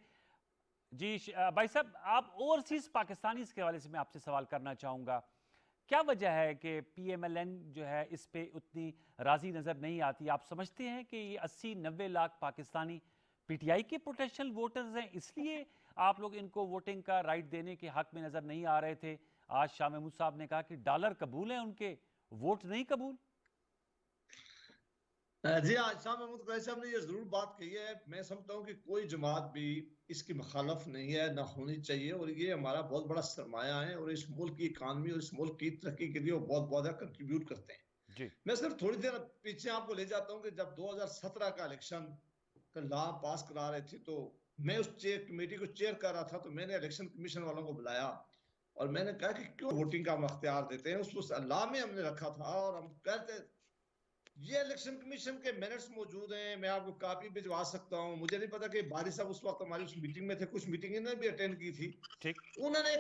जी भाई साहब, आप ओवरसीज पाकिस्तानी के हवाले से मैं आपसे सवाल करना चाहूंगा। क्या वजह है कि पीएमएलएन जो है इस पे उतनी राजी नजर नहीं आती? आप समझते हैं कि ये 80-90 लाख पाकिस्तानी पीटीआई के पोटेंशियल वोटर्स हैं, इसलिए आप लोग इनको वोटिंग का राइट देने के हक में नजर नहीं आ रहे थे? आज शाह महमूद साहब ने कहा कि डॉलर कबूल है उनके, वोट नहीं कबूल। जी, आज शाह महमूद कुरैशी साहब ने ये जरूर बात कही है। मैं समझता हूँ कि कोई जमात भी इसकी मुखालफ नहीं है, ना होनी चाहिए, और ये हमारा बहुत बड़ा सरमाया है और इस मुल्क की इकानमी और इस मुल्क की तरक्की के लिए वो बहुत बहुत कंट्रीब्यूट करते हैं। जी। मैं सिर्फ थोड़ी देर पीछे आपको ले जाता हूँ कि जब 2017 का इलेक्शन का लॉ पास करा रहे थे, तो मैं उस चेयर कमेटी को चेयर कर रहा था, तो मैंने इलेक्शन कमीशन वालों को बुलाया और मैंने कहा कि क्यों वोटिंग का हम अख्तियार देते हैं। उस लॉ में हमने रखा था और हम कहते, ये इलेक्शन कमीशन के मिनट्स मौजूद हैं, मैं आपको कॉपी भिजवा सकता हूं। मुझे नहीं पता कि बारिश साहब उस वक्त हमारी उस मीटिंग में थे, कुछ मीटिंग इन्होंने भी अटेंड की थी। ठीक। उन्होंने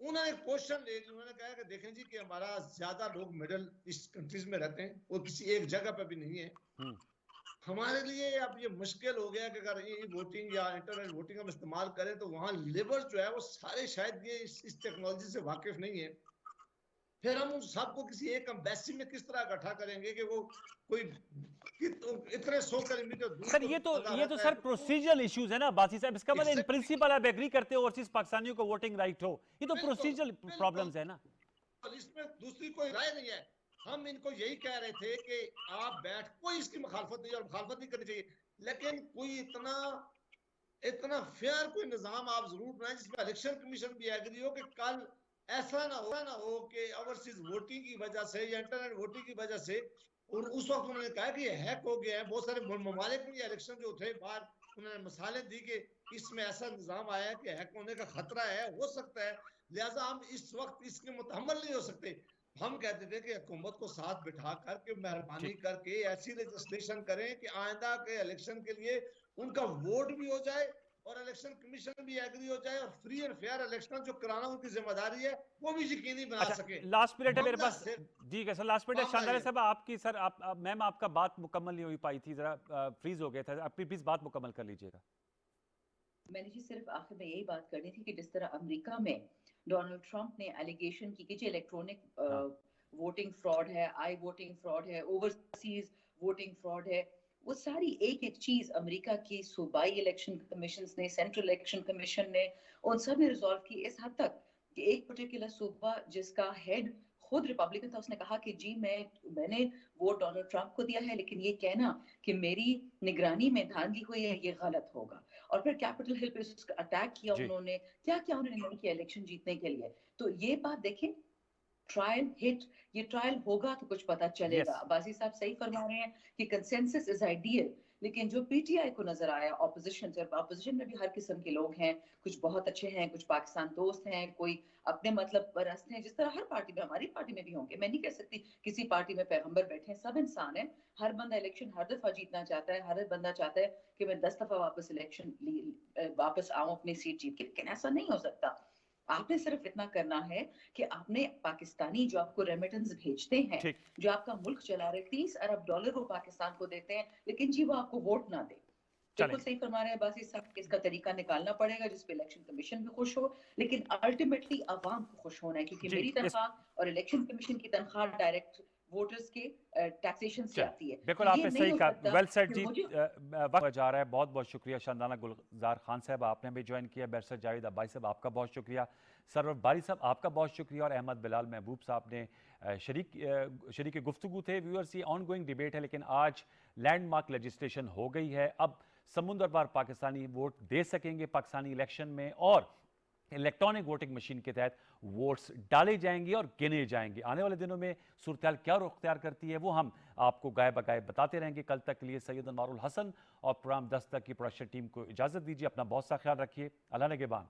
उन्होंने क्वेश्चन ले लिया, उन्होंने कहा कि देखें जी कि हमारा ज्यादा लोग मिडिल ईस्ट कंट्रीज में रहते हैं और किसी एक जगह पे भी नहीं है। हमारे लिए अब ये मुश्किल हो गया कि अगर ये वोटिंग या इंटरनेट वोटिंग हम इस्तेमाल करें तो वहां लेबर जो है वो सारे शायद ये इस टेक्नोलॉजी से वाकिफ नहीं है। फिर हम उन सबको किसी एक एम्बेसी में किस तरह इकट्ठा करेंगे कि वो कोई इतने 100 किलोमीटर दूर सर, को ये बंदा तो रहता है सर प्रोसीजरल इश्यूज है ना बासी साहब। इसका मतलब इन Exactly. प्रिंसिपल आप एग्री करते हो ओवरसीज पाकिस्तानियों को वोटिंग राइट हो, ये तो बिल्कुल, प्रोसीजरल बिल्कुल। प्रॉब्लम्स है ना। इसमें दूसरी कोई राय नहीं है। हम इनको यही कह रहे थे कि आप बैठ, कोई इसकी मुखालफत नहीं और मुखालफत नहीं करनी चाहिए, लेकिन कोई इतना इतना फेयर कोई निजाम आप जरूर बनाएं जिसमें इलेक्शन कमीशन भी एग्री हो कि कल ऐसा ना हो कि ओवरसीज वोटिंग की वजह से या इंटरनेट वोटिंग की वजह से, और उस वक्त उन्होंने कहा कि ये हैक हो गया है। बहुत सारे ममालिक में इलेक्शन जो थे बाहर, उन्होंने मिसालें दी कि इसमें ऐसा निजाम आया है कि हैक होने का खतरा है, हो सकता है, लिहाजा हम इस वक्त इसके मुतहम्मल नहीं हो सकते। हम कहते थे कि हुकूमत को साथ बिठा करके मेहरबानी करके ऐसी लेजिस्लेशन करें कि आइंदा के इलेक्शन के लिए उनका वोट भी हो जाए और इलेक्शन कमीशन भी एग्री हो जाए और फ्री एंड फेयर इलेक्शन जो कराना उनकी जिम्मेदारी है वो भी यकीनी बना अच्छा, सके। लास्ट मिनट है मेरे मामला पास। से जी सर, लास्ट मिनट है। मामला शानदार ये साहब, आपकी सर मैम आपका बात मुकम्मल नहीं हो पाई थी, जरा फ्रीज हो गया था, आप प्लीज बात मुकम्मल कर लीजिएगा। मैंने जी सिर्फ आखिर में यही बात करनी थी कि जिस तरह अमेरिका में डोनाल्ड ट्रंप ने एलिगेशन की कि जो इलेक्ट्रॉनिक वोटिंग फ्रॉड है, आई वोटिंग फ्रॉड है, ओवरसीज वोटिंग फ्रॉड है, वो सारी एक एक चीज अमेरिका की सूबाई इलेक्शन कमीशन ने, सेंट्रल इलेक्शन कमीशन ने, उन सब ने रिजॉल्व की इस हद तक कि एक पर्टिकुलर सूबा जिसका हेड खुद रिपब्लिकन था, उसने कहा कि जी मैंने वोट डोनाल्ड ट्रंप को दिया है, लेकिन ये कहना कि मेरी निगरानी में धांधली हुई है ये गलत होगा। और फिर कैपिटल हिल पे उसका अटैक किया उन्होंने, क्या क्या उन्होंने नहीं किया इलेक्शन जीतने के लिए। तो ये बात देखें, ट्रायल हिट, ये ट्रायल होगा तो कुछ पता चलेगा। अब्बासी साहब सही फरमा रहे हैं कि कंसेंसस इज आइडियल, लेकिन जो पीटीआई को नजर आया ऑपोजिशन से, ऑपोजिशन में भी हर किस्म के लोग हैं, कुछ बहुत अच्छे हैं, कुछ पाकिस्तान दोस्त हैं, कोई अपने मतलब परस्त हैं, जिस तरह हर पार्टी में, हमारी पार्टी में भी होंगे। मैं नहीं कह सकती किसी पार्टी में पैगंबर बैठे हैं, सब इंसान है। हर बंदा इलेक्शन हर दफा जीतना चाहता है, हर बंदा चाहता है कि मैं 10 दफा वापस इलेक्शन वापस आऊं अपनी सीट जीत के, लेकिन ऐसा नहीं हो सकता। आपने सिर्फ इतना करना है कि आपने पाकिस्तानी जो आपको रेमिटेंस भेजते हैं, जो आपका मुल्क चला रहे, $30 अरब वो पाकिस्तान को देते हैं, लेकिन जी वो आपको वोट ना दे। बिल्कुल सही फरमा रहे हैं बस, इस सब इसका तरीका निकालना पड़ेगा जिसपे इलेक्शन कमीशन भी खुश हो, लेकिन अल्टीमेटली अवाम को खुश होना है, क्योंकि मेरी तनख्वाह और इलेक्शन कमीशन की तनख्वाह डायरेक्ट वोटर्स के टैक्सेशन से आती है। बिल्कुल, आपने सही कहा। वेल सेड जी, वक्त जा रहा है। बहुत बहुत शुक्रिया शानदाना गुलजार खान साहब, आपने भी ज्वाइन किया। बैरिस्टर जावेद अब्बासी साहब आपका बहुत शुक्रिया। सरवर बारी साहब आपका बहुत शुक्रिया। और अहमद बिलाल महबूब साहब ने शरीक गुफ्तगू थे। व्यूअर्स, ये ऑन गोइंग डिबेट है, लेकिन आज लैंडमार्क लेजिस्लेशन हो गई है। अब समुद्र पार पाकिस्तानी वोट दे सकेंगे पाकिस्तानी इलेक्शन में, और इलेक्ट्रॉनिक वोटिंग मशीन के तहत वोट्स डाले जाएंगे और गिने जाएंगे। आने वाले दिनों में सूरत क्या रुख अख्तियार करती है वो हम आपको गाय बगाए बताते रहेंगे। कल तक के लिए सैयद अनवारुल हसन और प्रोग्राम 10 तक की प्रोडक्शन टीम को इजाजत दीजिए। अपना बहुत सा ख्याल रखिए। अल्लाह निगहबान।